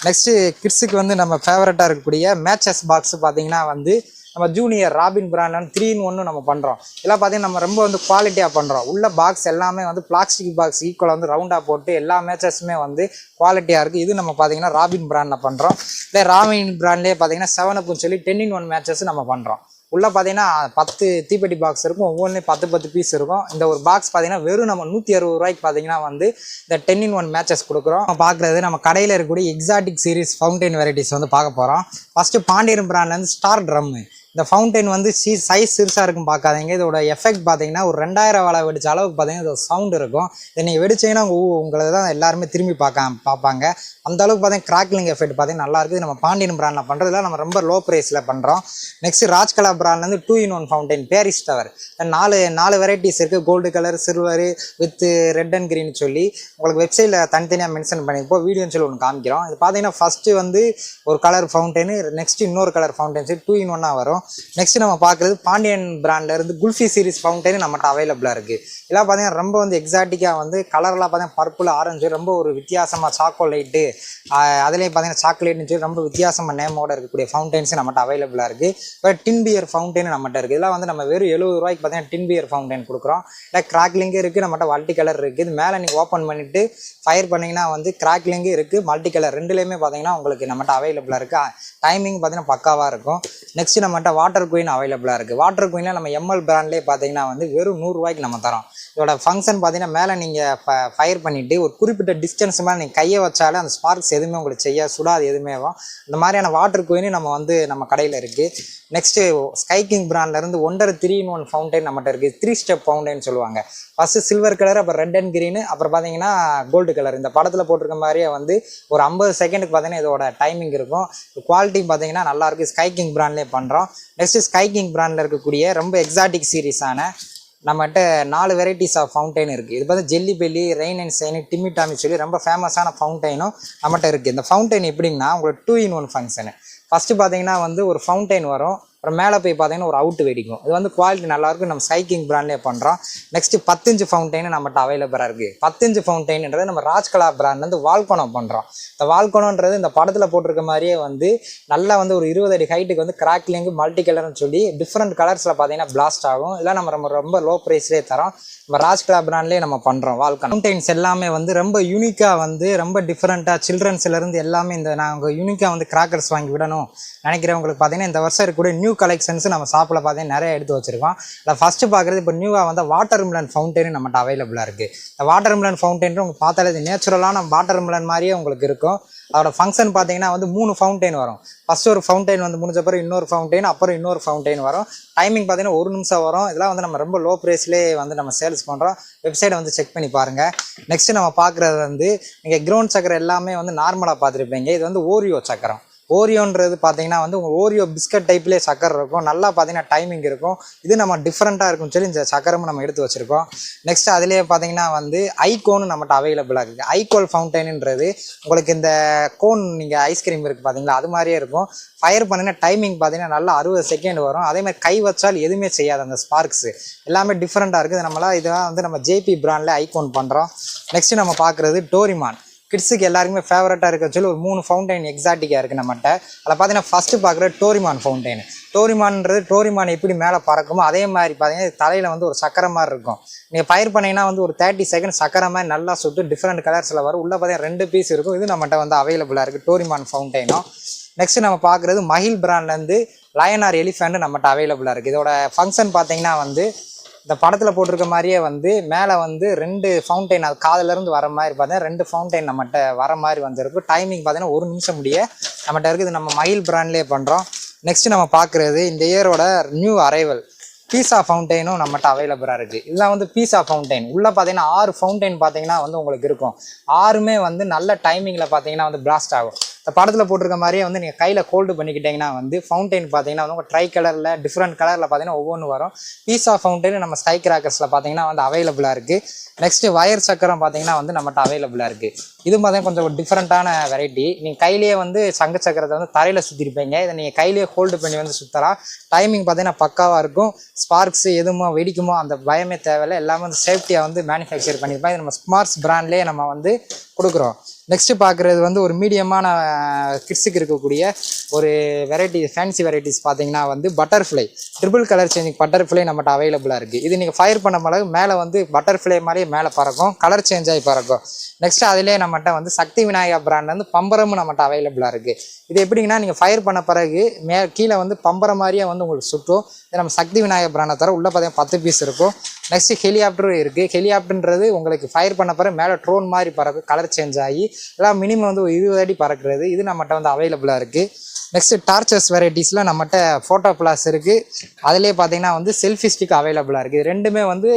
நெக்ஸ்ட்டு கிட்ஸுக்கு வந்து நம்ம ஃபேவரட்டாக இருக்கக்கூடிய மேட்சஸ் பாக்ஸ் பார்த்தீங்கன்னா வந்து நம்ம ஜூனியர் ராபின் பிராண்ட் 3-in-1 நம்ம பண்ணுறோம். இதெல்லாம் பார்த்தீங்கன்னா நம்ம ரொம்ப வந்து குவாலிட்டியாக பண்ணுறோம். உள்ள பாக்ஸ் எல்லாமே வந்து பிளாஸ்டிக் பாக்ஸ் ஈக்குவலாக வந்து ரவுண்டாக போட்டு எல்லா மேட்சஸுமே வந்து குவாலிட்டியாக இருக்குது. இது நம்ம பார்த்தீங்கன்னா ராபின் பிராண்டில் பண்ணுறோம். இல்லை ராபின் பிராண்ட்லேயே பார்த்தீங்கன்னா 7-Upன்னு சொல்லி 10-in-1 மேட்சஸ் நம்ம பண்ணுறோம். உள்ளே பார்த்தீங்கன்னா 10 தீப்பெட்டி பாக்ஸ் இருக்கும். ஒவ்வொன்றும் 10 பீஸ் இருக்கும். இந்த ஒரு பாக்ஸ் பார்த்தீங்கன்னா வெறும் நம்ம 160 ரூபாய்க்கு பார்த்தீங்கன்னா வந்து இந்த 10-in-1 மேட்சஸ் கொடுக்குறோம். நம்ம பார்க்குறது நம்ம கடையில் இருக்கக்கூடிய எக்ஸாட்டிக் சீரிஸ் ஃபவுண்டைன் வெரைட்டிஸ் வந்து பார்க்க போகிறோம். ஃபஸ்ட்டு பாண்டியன் பிராண்ட்லேருந்து ஸ்டார் ட்ரம்மு. இந்த ஃபவுண்டைன் வந்து சைஸ் சிறுசாக இருக்கும் பார்க்காதீங்க. இதோட எஃபெக்ட் பார்த்தீங்கன்னா ஒரு 2000 வாழை வெடிச்ச அளவுக்கு பார்த்தீங்கன்னா இதோட சவுண்ட் இருக்கும். இதை நீங்கள் வெடிச்சிங்கன்னா உங்களை தான் எல்லாருமே திரும்பி பார்ப்பாங்க. அந்த அளவுக்கு பார்த்தீங்கன்னா கிராக்லிங் எஃபெக்ட் பார்த்தீங்கன்னா நல்லா இருக்குது. நம்ம பாண்டியன் பிராண்டில் பண்ணுறதுல நம்ம ரொம்ப லோ ப்ரைஸில் பண்ணுறோம். நெக்ஸ்ட் ராஜ்கலா பிராண்ட்லேருந்து 2-in-1 fountain Paris tower. 4 varieties இருக்குது. Gold colour, silver with red and green சொல்லி உங்களுக்கு வெப்சைட்டில் தனித்தனியாக மென்ஷன் பண்ணியிருப்போம். வீடியோன்னு சொல்லி ஒன்று காமிக்கிறோம். இது பார்த்தீங்கன்னா ஃபஸ்ட்டு வந்து ஒரு கலர் ஃபவுண்டைனு, நெக்ஸ்ட் இன்னொரு கலர் ஃபவுண்டைன் சொல்லி 2-in-1 வரும். நெக்ஸ்ட் நம்ம பார்க்குறது பாண்டியன் பிராண்ட்ல இருந்து குல்ஃபி சீரிஸ் ஃபவுண்டைன் நம்மகிட்ட அவைலபிளாக இருக்குது. இதெல்லாம் பார்த்தீங்கன்னா ரொம்ப வந்து எக்ஸாட்டிக்காக வந்து கலர்லாம் பார்த்தீங்கன்னா பர்பிள், ஆரஞ்சு ரொம்ப ஒரு வித்தியாசமாக சாக்கோலைட்டு, அதுலேயும் பார்த்தீங்கன்னா சாக்லேட்னு சொல்லி ரொம்ப வித்தியாசமாக நேமோட இருக்கக்கூடிய ஃபவுண்டைன்ஸ் நம்மகிட்ட அவைலபிளாக இருக்குது. இப்போ டின் பியர் ஃபவுண்டைன் நம்மகிட்ட இருக்குது. இதெல்லாம் வந்து நம்ம வெறும் 70 ரூபாய்க்கு பார்த்தீங்கன்னா டின் பியர் ஃபவுண்டைன் கொடுக்குறோம். இல்லை கிராக்லிங்கே இருக்குது, நம்மகிட்ட மல்டி கலர் இருக்குது. இது மேலே நீங்கள் ஓப்பன் பண்ணிவிட்டு ஃபயர் பண்ணிங்கன்னா வந்து கிராக்லிங்கே இருக்குது, மல்டி கலர் ரெண்டுலேயுமே பார்த்தீங்கன்னா உங்களுக்கு நம்மகிட்ட அவைலபிளாக இருக்குது. டைமிங் பார்த்தீங்கன்னா பக்காவாக இருக்கும். நெக்ஸ்ட் நம்மகிட்ட வாட்டர் குயின் அவைலபிளாக இருக்குது. வாட்டர் குயினில் நம்ம எம்எல் பிராண்ட்லேயே பார்த்தீங்கன்னா வந்து வெறும் 100 ரூபாய்க்கு நம்ம தரோம். இதோட ஃபங்க்ஷன் பார்த்தீங்கன்னா மேலே நீங்கள் ஃபயர் பண்ணிவிட்டு ஒரு குறிப்பிட்ட டிஸ்டன்ஸ் மேலே நீங்கள் கையை வச்சாலே அந்த ஸ்பார்க்ஸ் எதுவுமே உங்களுக்கு சுடாது எதுவுமே. இந்த மாதிரியான வாட்டர் குயின் நம்ம கடையில் இருக்குது. நெக்ஸ்ட்டு ஸ்கை கிங் பிராண்ட்லேருந்து 3-in-1 ஃபவுண்டைன் நம்மகிட்ட இருக்குது. 3 ஸ்டெப் ஃபவுண்டைன் சொல்லுவாங்க. ஃபஸ்ட்டு சில்வர் கலர், அப்புறம் ரெட் அண்ட் க்ரீனு, அப்புறம் பார்த்தீங்கன்னா கோல்டு கலர். இந்த படத்தில் போட்டிருக்க மாதிரியே வந்து ஒரு 50 செகண்டுக்கு பார்த்தீங்கன்னா இதோட டைமிங் இருக்கும். குவாலிட்டி பார்த்தீங்கன்னா நல்லாயிருக்கு. ஸ்கை கிங் பிராண்ட்லேயே பண்ணுறோம். நெக்ஸ்ட்டு ஸ்கை கிங் பிராண்டில் இருக்கக்கூடிய ரொம்ப எக்ஸாட்டிக் சீரீஸான நம்மகிட்ட 4 வெரைட்டிஸ் ஆஃப் ஃபவுண்டைன் இருக்குது. இது பார்த்து jelly belly, rain and sign, Timmy Tommy சொல்லி ரொம்ப ஃபேமஸான ஃபவுண்டைனும் நம்மகிட்ட இருக்குது. இந்த ஃபவுண்டைன் எப்படின்னா உங்களுக்கு 2-in-1 ஃபங்க்ஷனு. ஃபஸ்ட்டு பார்த்தீங்கன்னா வந்து ஒரு ஃபவுண்டைன் வரும், அப்புறம் மேலே போய் பார்த்தீங்கன்னா ஒரு அவுட் வெடிக்கும். இது வந்து குவாலிட்டி நல்லாயிருக்கும். நம்ம ஸ்கை கிங் பிராண்ட்லேயே பண்ணுறோம். நெக்ஸ்ட்டு 10 இன்ச் ஃபவுண்டைன் நம்மகிட்ட அவைலபிளாக இருக்குது. 10 இன்ச் ஃபவுண்டைன்ன்றது நம்ம ராஜ்கலா பிராண்ட்லேருந்து வால்கோனோ பண்ணுறோம். இந்த வால்கோனோன்றது இந்த படத்தில் போட்டிருக்க மாதிரியே வந்து நல்லா வந்து ஒரு 20 அடி ஹைட்டுக்கு வந்து கிராக்லிங்கு, மல்டி கலர்னு சொல்லி டிஃப்ரெண்ட் கலர்ஸில் பார்த்தீங்கன்னா பிளாஸ்ட் ஆகும். இதெல்லாம் நம்ம ரொம்ப லோ ப்ரைஸ்லேயே தரோம். நம்ம ராஜ்கலா பிராண்ட்லேயே நம்ம பண்ணுறோம். வால்கோனோ ஃபவுண்டைன்ஸ் எல்லாமே வந்து ரொம்ப யூனிக்காக வந்து ரொம்ப டிஃப்ரெண்ட்டாக சில்ட்ரன்ஸ்லேருந்து எல்லாமே இந்த நாங்கள் யூனிக்காக வந்து கிராக்கர்ஸ் வாங்கி விடணும் நினைக்கிறவங்களுக்கு பார்த்தீங்கன்னா இந்த வருஷம் இருக்கக்கூடிய நியூ கலெக்ஷன்ஸ் நம்ம ஷாப்பில் பார்த்தீங்கன்னா நிறைய எடுத்து வச்சிருக்கோம். அதில் ஃபஸ்ட்டு பார்க்குறது இப்போ நியூவாக வந்து வாட்டர் மிலன் ஃபவுண்டைன் நம்மகிட்ட அவைலபிளாக இருக்குது. இந்த வாட்டர் மிலன் ஃபவுண்டைன் உங்களுக்கு பார்த்தாலே இது நேச்சுரலான வாட்டர் மிலன் மாதிரியே உங்களுக்கு இருக்கும். அதோட ஃபங்க்ஷன் பார்த்தீங்கன்னா வந்து 3 ஃபவுண்டைன் வரும். ஃபஸ்ட்டு ஒரு ஃபவுண்டைன் வந்து முடிஞ்ச பிறகு இன்னொரு ஃபவுண்டைன், அப்புறம் இன்னொரு ஃபவுண்டைன் வரும். டைமிங் பார்த்தீங்கன்னா 1 நிமிஷம் வரும். இதெல்லாம் வந்து நம்ம ரொம்ப லோ ப்ரைஸ்லேயே வந்து நம்ம சேல்ஸ் பண்ணுறோம். வெப்சைட்டை வந்து செக் பண்ணி பாருங்கள். நெக்ஸ்ட்டு நம்ம பார்க்குறது வந்து நீங்கள் கிரவுண்ட் சக்கரை எல்லாமே வந்து நார்மலாக பார்த்துருப்பீங்க. இது வந்து ஓரியோ சக்கரம். ஓரியோன்றது பார்த்தீங்கன்னா வந்து உங்கள் ஓரியோ பிஸ்கட் டைப்லேயே சக்கரை இருக்கும். நல்லா பார்த்தீங்கன்னா டைமிங் இருக்கும். இது நம்ம டிஃப்ரெண்ட்டாக இருக்கும்னு சொல்லி இந்த சக்கரமும் நம்ம எடுத்து வச்சுருக்கோம். நெக்ஸ்ட் அதிலே பார்த்தீங்கன்னா வந்து ஐகோன்னு நம்மகிட்ட அவைலபிளாக இருக்குது. ஐகோல் ஃபவுண்டைன்ன்றது உங்களுக்கு இந்த கோன் நீங்கள் ஐஸ்கிரீம் இருக்குது பார்த்தீங்களா, அது மாதிரியே இருக்கும். ஃபயர் பண்ணிங்கன்னா டைமிங் பார்த்தீங்கன்னா நல்லா 60 செகண்ட் வரும். அதேமாதிரி கை வச்சால் எதுவுமே செய்யாது. அந்த ஸ்பார்க்ஸு எல்லாமே டிஃப்ரெண்ட்டாக இருக்குது. இதெல்லாம் வந்து நம்ம ஜேபி பிராண்டில் ஐகோன் பண்ணுறோம். நெக்ஸ்ட்டு நம்ம பார்க்குறது டோரிமான். கிட்ஸுக்கு எல்லாருக்குமே ஃபேவரட்டாக இருக்குன்னு சொல்லி ஒரு 3 ஃபவுண்டைன் எக்ஸாட்டிக்காக இருக்குது நம்மகிட்ட. அதில் பார்த்தீங்கன்னா ஃபஸ்ட்டு பார்க்குற டோரிமான் ஃபவுண்டைன். டோரிமான் எப்படி மேலே பறக்குமோ அதே மாதிரி பார்த்தீங்கன்னா தலையில் வந்து ஒரு சக்கரை மாதிரி இருக்கும். நீங்கள் ஃபயர் பண்ணிங்கன்னா வந்து ஒரு 30 செகண்ட் சக்கரை மாதிரி நல்லா சுட்டு டிஃப்ரெண்ட் கலர்ஸில் வரும். உள்ளே பார்த்தீங்கன்னா 2 பீஸ் இருக்கும். இது நம்மகிட்ட வந்து அவைலபிளாக இருக்குது டோரிமான் ஃபவுண்டைனும். நெக்ஸ்ட் நம்ம பார்க்குறது மஹில் பிராண்ட்லேருந்து லயன் ஆர் எலிஃபெண்ட் நம்மகிட்ட அவைலபிளாக இருக்குது. இதோட ஃபங்க்ஷன் பார்த்தீங்கன்னா வந்து இந்த படத்தில் போட்டிருக்க மாதிரியே வந்து மேலே வந்து 2 ஃபவுண்டைன் அது காதிலேருந்து வர மாதிரி பார்த்தீங்கன்னா 2 ஃபவுண்டைன் நம்மகிட்ட வர மாதிரி வந்துருக்கு. டைமிங் பார்த்தீங்கன்னா 1 நிமிஷம் முடிய நம்மகிட்ட இருக்குது. நம்ம மயில் பிராண்ட்லேயே பண்ணுறோம். நெக்ஸ்ட் நம்ம பார்க்குறது இந்த இயரோட நியூ அரைவல் பீஸா ஃபவுண்டைனும் நம்மகிட்ட அவைலபிளாக இருக்குது. இதெல்லாம் வந்து பீஸா ஃபவுண்டைன். உள்ளே பார்த்தீங்கன்னா 6 ஃபவுண்டைன் பார்த்தீங்கன்னா வந்து உங்களுக்கு இருக்கும். 6மே வந்து நல்ல டைமிங்கில் பார்த்தீங்கன்னா வந்து பிளாஸ்ட் ஆகும். இந்த படத்தில் போட்டிருக்க மாதிரியே வந்து நீங்கள் கையில் ஹோல்டு பண்ணிக்கிட்டிங்கன்னா வந்து ஃபவுண்டைன் பார்த்தீங்கன்னா வந்து உங்கள் ட்ரை கலரில் டிஃப்ரெண்ட் கலரில் பார்த்தீங்கன்னா ஒவ்வொன்று வரும். பீஸா ஃபவுண்டைன் நம்ம ஸ்கை கிராக்கர்ஸில் பார்த்தீங்கன்னா வந்து அவைலபிளாக இருக்குது. நெக்ஸ்ட்டு வயர் சக்கரம் பார்த்தீங்கன்னா வந்து நம்மகிட்ட அவைலபிளாக இருக்குது. இது பார்த்தீங்கன்னா கொஞ்சம் ஒரு டிஃப்ரெண்ட்டான வெரைட்டி. நீங்கள் கையிலேயே வந்து சங்கு சக்கரத்தை வந்து தரையில் சுற்றிருப்பீங்க. இதை நீங்கள் கையிலேயே ஹோல்டு பண்ணி வந்து சுற்றலாம். டைமிங் பார்த்தீங்கன்னா பக்காவாக இருக்கும். ஸ்பார்க்ஸ் எதுவுமோ வெடிக்குமோ அந்த பயமே தேவையில்லை. எல்லாமே வந்து சேஃப்டியாக வந்து மேனுஃபேக்சர் பண்ணியிருப்போம். இது நம்ம ஸ்மார்ட்ஸ் பிராண்ட்லேயே நம்ம வந்து கொடுக்குறோம். நெக்ஸ்ட் பார்க்குறது வந்து ஒரு மீடியமான கிட்ஸுக்கு இருக்கக்கூடிய ஒரு வெரைட்டி ஃபேன்சி வெரைட்டிஸ் பார்த்தீங்கன்னா வந்து butterfly triple colour changing butterfly நம்மகிட்ட அவைலபிளாக இருக்குது. இது நீங்கள் ஃபயர் பண்ண பிறகு மேலே வந்து பட்டர்ஃப்ளை மாதிரியே மேலே பறக்கும், கலர் சேஞ்ச் ஆகி பறக்கும். நெக்ஸ்ட் அதிலே நம்மகிட்ட வந்து சக்தி விநாயகா பிராண்ட்லேருந்து பம்பரமும் நம்மகிட்ட அவைலபிளாக இருக்குது. இது எப்படிங்கன்னா நீங்கள் ஃபயர் பண்ண பிறகு கீழே வந்து பம்பரம் மாதிரியே வந்து உங்களுக்கு சுட்டும். இது நம்ம சக்தி விநாயகா பிராண்டை தர உள்ளே பார்த்தீங்கன்னா 10 பீஸ் இருக்கும். நெக்ஸ்ட் ஹெலிகாப்டரும் இருக்குது. ஹெலிகாப்டர்ன்றது உங்களுக்கு ஃபயர் பண்ண பிறகு மேலே ட்ரோன் மாதிரி பறக்கும், கலர் சேஞ்ச் ஆகி எல்லாம் மினிமம் வந்து ஒரு 20 அடி பறக்கிறது. இது நம்மகிட்ட வந்து அவைலபிளாக இருக்குது. நெக்ஸ்ட் டார்ச்சர்ஸ் வெரைட்டிஸில் நம்மகிட்ட ஃபோட்டோ பிளாஸ் இருக்குது. அதிலே பார்த்தீங்கன்னா வந்து செல்ஃபி ஸ்டிக் அவைலபிளாக இருக்குது. ரெண்டுமே வந்து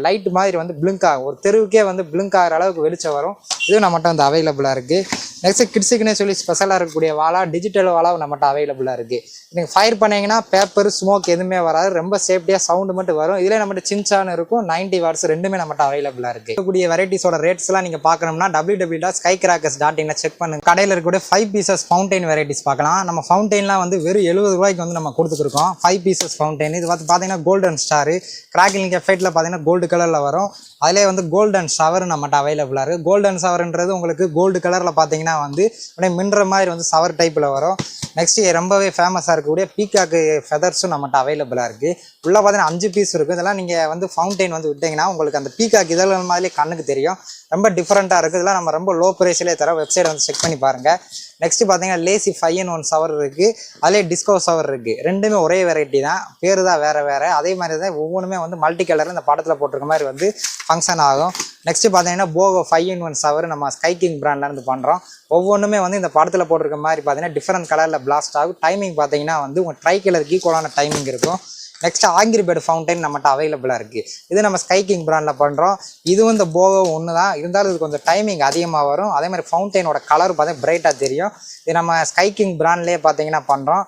லைட் மாதிரி வந்து பிளிங்க் ஆகும், ஒரு தெருவுக்கே வந்து பிளிங்க் ஆகிற அளவுக்கு வெளிச்சம் வரும். இதுவும் நம்மகிட்ட வந்து அவைலபிளாக இருக்குது. நெக்ஸ்ட் கிட்ஸுக்குன்னே சொல்லி ஸ்பெஷலாக இருக்கக்கூடிய வாலா டிஜிட்டல் வாலாவும் நம்மகிட்ட அவைலபிளாக இருக்குது. நீங்கள் ஃபயர் பண்ணிங்கன்னா பேப்பர் ஸ்மோக் எதுவுமே வராது, ரொம்ப சேஃப்டியாக சவுண்டு மட்டும் வரும். இதில் நம்மகிட்ட சின்சான் இருக்கும், 90 வாட்ஸ் ரெண்டுமே நம்மகிட்ட அவைலபிளாக இருக்குது. இருக்கக்கூடிய வெரைட்டிஸோட ரேட்ஸ்லாம் நீங்கள் பார்க்கணும்னா www.skycrackers.in செக் பண்ணுங்க. கடையில் இருக்கக்கூடிய 5 பீசஸ் ஃபவுண்டைன் வெரைட்டிஸ் பார்க்கலாம். நம்ம ஃபவுண்டைன்லாம் வந்து வெறும் 70 ரூபாய்க்கு வந்து நம்ம கொடுத்துருக்கோம். 5 பீசஸ் ஃபவுண்டைன். இது பார்த்தீங்கன்னா கோல்டன் ஸ்டாரு கிராக்கிங் எஃபெக்ட்டில் பார்த்தீங்கன்னா கோல்டு கலரில் வரும். அதிலே வந்து கோல்டன் ஷவர் நம்மகிட்ட அவைலபிளாக இருக்குது. கோல்டன் ஷவர்ன்றது உங்களுக்கு கோல்டு கலரில் பார்த்தீங்கன்னா வந்து அப்படியே மின்ற மாதிரி வந்து ஷவர் டைப்பில் வரும். நெக்ஸ்ட் ரொம்பவே ஃபேமஸாக இருக்கக்கூடிய பீகாக்கு ஃபெதர்ஸும் நம்மகிட்ட அவைலபிளாக இருக்குது. உள்ளே பார்த்தீங்கன்னா 5 பீஸ் இருக்கும். இதெல்லாம் நீங்கள் வந்து ஃபவுண்டைன் வந்து விட்டிங்கன்னா உங்களுக்கு அந்த பீகாக் இதழ்கள் மாதிரியே கண்ணுக்கு தெரியும், ரொம்ப டிஃப்ரெண்ட்டாக இருக்குது. இதெல்லாம் நம்ம ரொம்ப லோ ப்ரைஸ்லேயே தரோம், வெப்சைட் வந்து செக் பண்ணி பாருங்கள். நெக்ஸ்ட் பார்த்தீங்கன்னா லேசி 5-in-1 ஷவர் இருக்குது, அதிலே டிஸ்கோ ஷவர் இருக்குது. ரெண்டுமே ஒரே வெரைட்டி தான், பேர் தான் வேறு வேறு. அதே மாதிரி தான் ஒவ்வொன்றுமே வந்து மல்டி கலரில் இந்த படத்தில் போட்டிருக்க மாதிரி வந்து ஃபங்க்ஷன் ஆகும். நெக்ஸ்ட் பார்த்தீங்கன்னா போகோ 5-in-1 ஷவர் நம்ம ஸ்கை கிங் பிராண்ட்லேருந்து பண்ணுறோம். ஒவ்வொன்றுமே வந்து இந்த படத்தில் போட்டிருக்க மாதிரி பார்த்தீங்கன்னா டிஃப்ரெண்ட் கலரில் பிளாஸ்ட் ஆகும். டைமிங் பார்த்தீங்கன்னா வந்து உங்கள் ட்ரை கலருக்கு ஈக்குவலான டைமிங் இருக்கும். நெக்ஸ்ட் ஆங்கிரி பேர்டு ஃபவுண்டைன் நம்மகிட்ட அவைலபிளாக இருக்குது. இது நம்ம ஸ்கை கிங் பிராண்டில் பண்ணுறோம். இதுவும் இந்த போகோ ஒன்று தான், இருந்தாலும் இது கொஞ்சம் டைமிங் அதிகமாக வரும். அதே மாதிரி ஃபவுண்டைனோட கலர் பார்த்தீங்கன்னா பிரைட்டாக தெரியும். இது நம்ம ஸ்கை கிங் பிராண்ட்லேயே பார்த்தீங்கன்னா பண்ணுறோம்.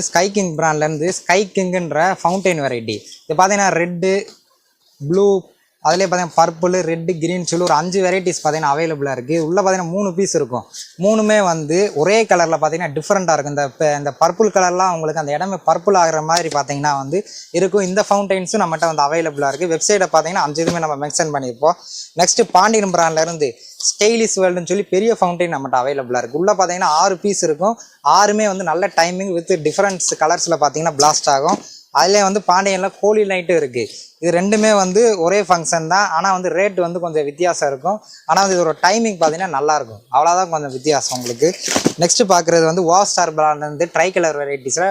ஸ்கை கிங் பிராண்ட்லேருந்து ஸ்கை கிங்குன்ற ஃபவுண்டைன் வெரைட்டி. இது பார்த்தீங்கன்னா ரெட்டு, ப்ளூ, அதிலே பார்த்தீங்கன்னா பர்பிள், ரெட்டு, கிரீன் சொல்லி ஒரு 5 வெரைட்டிஸ் பார்த்தீங்கன்னா அவைலபிளாக இருக்குது. உள்ளே பார்த்தீங்கன்னா 3 பீஸ் இருக்கும். 3மே வந்து ஒரே கலரில் பார்த்தீங்கன்னா டிஃப்ரெண்ட்டாக இருக்கும். இந்த பர்பிள் கலர்லாம் உங்களுக்கு அந்த இடமே பர்பிள் ஆகிற மாதிரி பார்த்தீங்கன்னா வந்து இருக்கும். இந்த ஃபவுண்டைன்ஸும் நம்மகிட்ட வந்து அவைலபிளாக இருக்குது. வெப்சைட்டை பார்த்தீங்கன்னா 5 இதுவுமே நம்ம மென்ஷன் பண்ணியிருப்போம். நெக்ஸ்ட் பாண்டியன் பிராண்ட்லேருந்து ஸ்டைலிஷ் வேர்ல்டுன்னு சொல்லி பெரிய ஃபவுண்டைன் நம்மகிட்ட அவைலபிளாக இருக்குது. உள்ளே பார்த்தீங்கன்னா 6 பீஸ் இருக்கும். 6மே வந்து நல்ல டைமிங் வித் டிஃப்ரெண்ட்ஸ் கலர்ஸில் பார்த்தீங்கன்னா பிளாஸ்ட் ஆகும். அதிலே வந்து பாண்டியனில் கோலி லைட்டும் இருக்குது. இது ரெண்டுமே வந்து ஒரே ஃபங்க்ஷன் தான், ஆனால் வந்து ரேட் வந்து கொஞ்சம் வித்தியாசம் இருக்கும். ஆனால் வந்து இதோட டைமிங் பார்த்தீங்கன்னா நல்லாயிருக்கும், அவ்வளோதான் கொஞ்சம் வித்தியாசம் உங்களுக்கு. நெக்ஸ்ட் பார்க்குறது வந்து வாவ் ஸ்டார் பிராண்ட்லேருந்து ட்ரை கலர் வெரைட்டிஸில்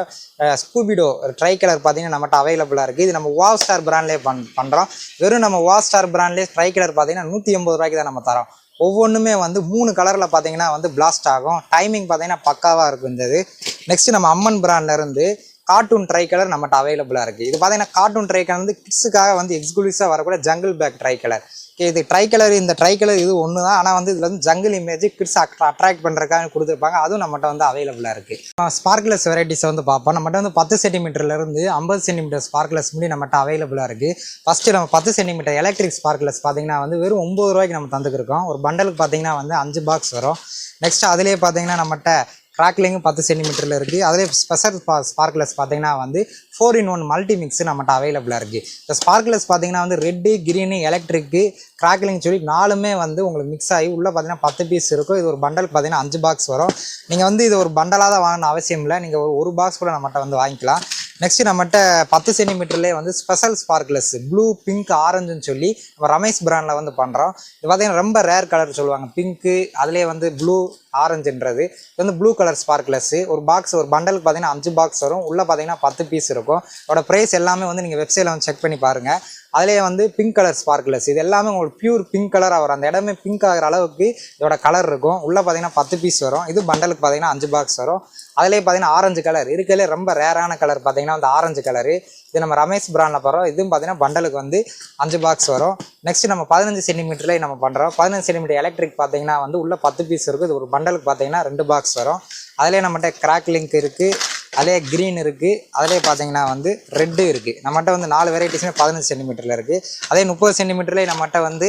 ஸ்கூபிடோ ட்ரை கலர் பார்த்தீங்கன்னா நம்மகிட்ட அவைலபிளாக இருக்குது. இது நம்ம வாவ் ஸ்டார் பிராண்ட்லேயே பண்ணுறோம். வெறும் நம்ம வாவ் ஸ்டார் பிராண்ட்லேயே ட்ரை கலர் பார்த்தீங்கன்னா 180 ரூபாய்க்கு தான் நம்ம தரோம். ஒவ்வொன்றுமே வந்து 3 கலரில் பார்த்தீங்கன்னா வந்து பிளாஸ்ட் ஆகும். டைமிங் பார்த்தீங்கன்னா பக்காவாக இருக்கும் இந்த. நெக்ஸ்ட் நம்ம அம்மன் பிராண்ட்லேருந்து கார்ட்டூன் ட்ரை கலர் நம்மகிட்ட அவைலபிளாக இருக்குது. இது பார்த்தீங்கன்னா கார்ட்டூன் ட்ரை கலர் வந்து கிட்ஸுக்காக வந்து எக்ஸ்க்ளூசிவாக வரக்கூடிய ஜங்கிள் பேக் ட்ரை கலர். இது ட்ரை கலர், இந்த ட்ரை கலர் இது ஒன்று தான், ஆனால் வந்து இதில் வந்து ஜங்கிள் இமேஜ் கிட்ஸ் அட்ராக்ட் பண்ணுறதுக்காக கொடுத்துருப்பாங்க. அதுவும் நம்மகிட்ட வந்து அவைலபிளாக இருக்குது. ஸ்பார்க்லெஸ் வெரைட்டிஸை வந்து பார்ப்போம். நம்மகிட்ட வந்து 10 சென்டிமீட்டர்லேருந்து 50 சென்டிமீட்டர் ஸ்பார்க்லெஸ் முடி நம்மகிட்ட அவைலபிளாக இருக்குது. ஃபஸ்ட்டு நம்ம 10 சென்டிமீட்டர் எலக்ட்ரிக் ஸ்பார்க்லெஸ் பார்த்தீங்கன்னா வந்து வெறும் 9 ரூபாய்க்கு நம்ம தந்துருக்கோம். ஒரு பண்டலுக்கு பார்த்தீங்கன்னா வந்து 5 பாக்ஸ் வரும். நெக்ஸ்ட் அதிலே பார்த்தீங்கன்னா நம்மகிட்ட கிராக்லிங் 10 சென்டிமீட்டரில் இருக்குது. அதிலே ஸ்பெஷல் ஸ்பார்க்லெஸ் பார்த்தீங்கன்னா வந்து 4-in-1 மல்டி மிக்ஸ் நம்மகிட்ட அவைலபிளாக இருக்குது. இந்த ஸ்பார்க்லெஸ் பார்த்தீங்கன்னா வந்து ரெட்டு, கிரீனு, எலக்ட்ரிக்கு, கிராக்லிங் சொல்லி 4மே வந்து உங்களுக்கு மிக்ஸ் ஆகி உள்ளே பார்த்தீங்கன்னா 10 பீஸ் இருக்கும். இது ஒரு பண்டலுக்கு பார்த்தீங்கன்னா 5 பாக்ஸ் வரும். நீங்கள் வந்து இது ஒரு பண்டலாக தான் வாங்கணும் அவசியம் இல்லை, நீங்கள் ஒரு பாக்ஸ் கூட நம்மகிட்ட வந்து வாங்கிக்கலாம். நெக்ஸ்ட் நம்மகிட்ட 10 சென்டிமீட்டர்லேயே வந்து ஸ்பெஷல் ஸ்பார்க்லெஸ் ப்ளூ, பிங்க், ஆரஞ்சுன்னு சொல்லி நம்ம ரமேஷ் பிராண்டில் வந்து பண்ணுறோம். இது பார்த்தீங்கன்னா ரொம்ப ரேர் கலர் சொல்லுவாங்க, பிங்க்கு, அதிலே வந்து ப்ளூ, ஆரஞ்சுன்றது. இது வந்து ப்ளூ கலர் ஸ்பார்க்லெஸ்ஸு. ஒரு பாக்ஸ், ஒரு பண்டலுக்கு பார்த்தீங்கன்னா 5 பாக்ஸ் வரும். உள்ளே பார்த்தீங்கன்னா 10 பீஸ் இருக்கும். இதோட ப்ரைஸ் எல்லாமே வந்து நீங்கள் வெப்சைட்டில் வந்து செக் பண்ணி பாருங்கள். அதிலே வந்து பிங்க் கலர் ஸ்பார்க்லெஸ். இது எல்லாமே உங்களுக்கு பியூர் பிங்க் கலராக வரும். அந்த இடமே பிங்க் ஆகிற அளவுக்கு இதோட கலர் இருக்கும். உள்ளே பார்த்தீங்கன்னா 10 பீஸ் வரும். இது பண்டலுக்கு பார்த்தீங்கன்னா 5 பாக்ஸ் வரும். அதிலே பார்த்தீங்கன்னா ஆரஞ்சு கலர் இருக்கிறதுலே ரொம்ப ரேரான கலர் பார்த்தீங்கன்னா வந்து ஆரஞ்சு கலரு. இது நம்ம ரமேஷ் பிராண்டில் போகிறோம். இதுவும் பார்த்தீங்கன்னா பண்டலுக்கு வந்து 5 பாக்ஸ் வரும். நெக்ஸ்ட் நம்ம 15 சென்டிமீட்டர்லேயே நம்ம பண்ணுறோம். 15 சென்டிமீட்டர் எலக்ட்ரிக் பார்த்தீங்கன்னா வந்து உள்ளே 10 பீஸ் இருக்குது. இது ஒரு பண்டலுக்கு பார்த்தீங்கன்னா 2 பாக்ஸ் வரும். அதிலே நம்மகிட்ட கிராக் லிங்க் இருக்குது, அதிலே க்ரீன் இருக்குது, அதிலே பார்த்தீங்கன்னா வந்து ரெட்டு இருக்குது. நம்மகிட்ட வந்து 4 வெரைட்டிஸுமே 15 சென்டிமீட்டரில் இருக்குது. அதே 30 சென்டிமீட்டர்லேயே நம்மகிட்ட வந்து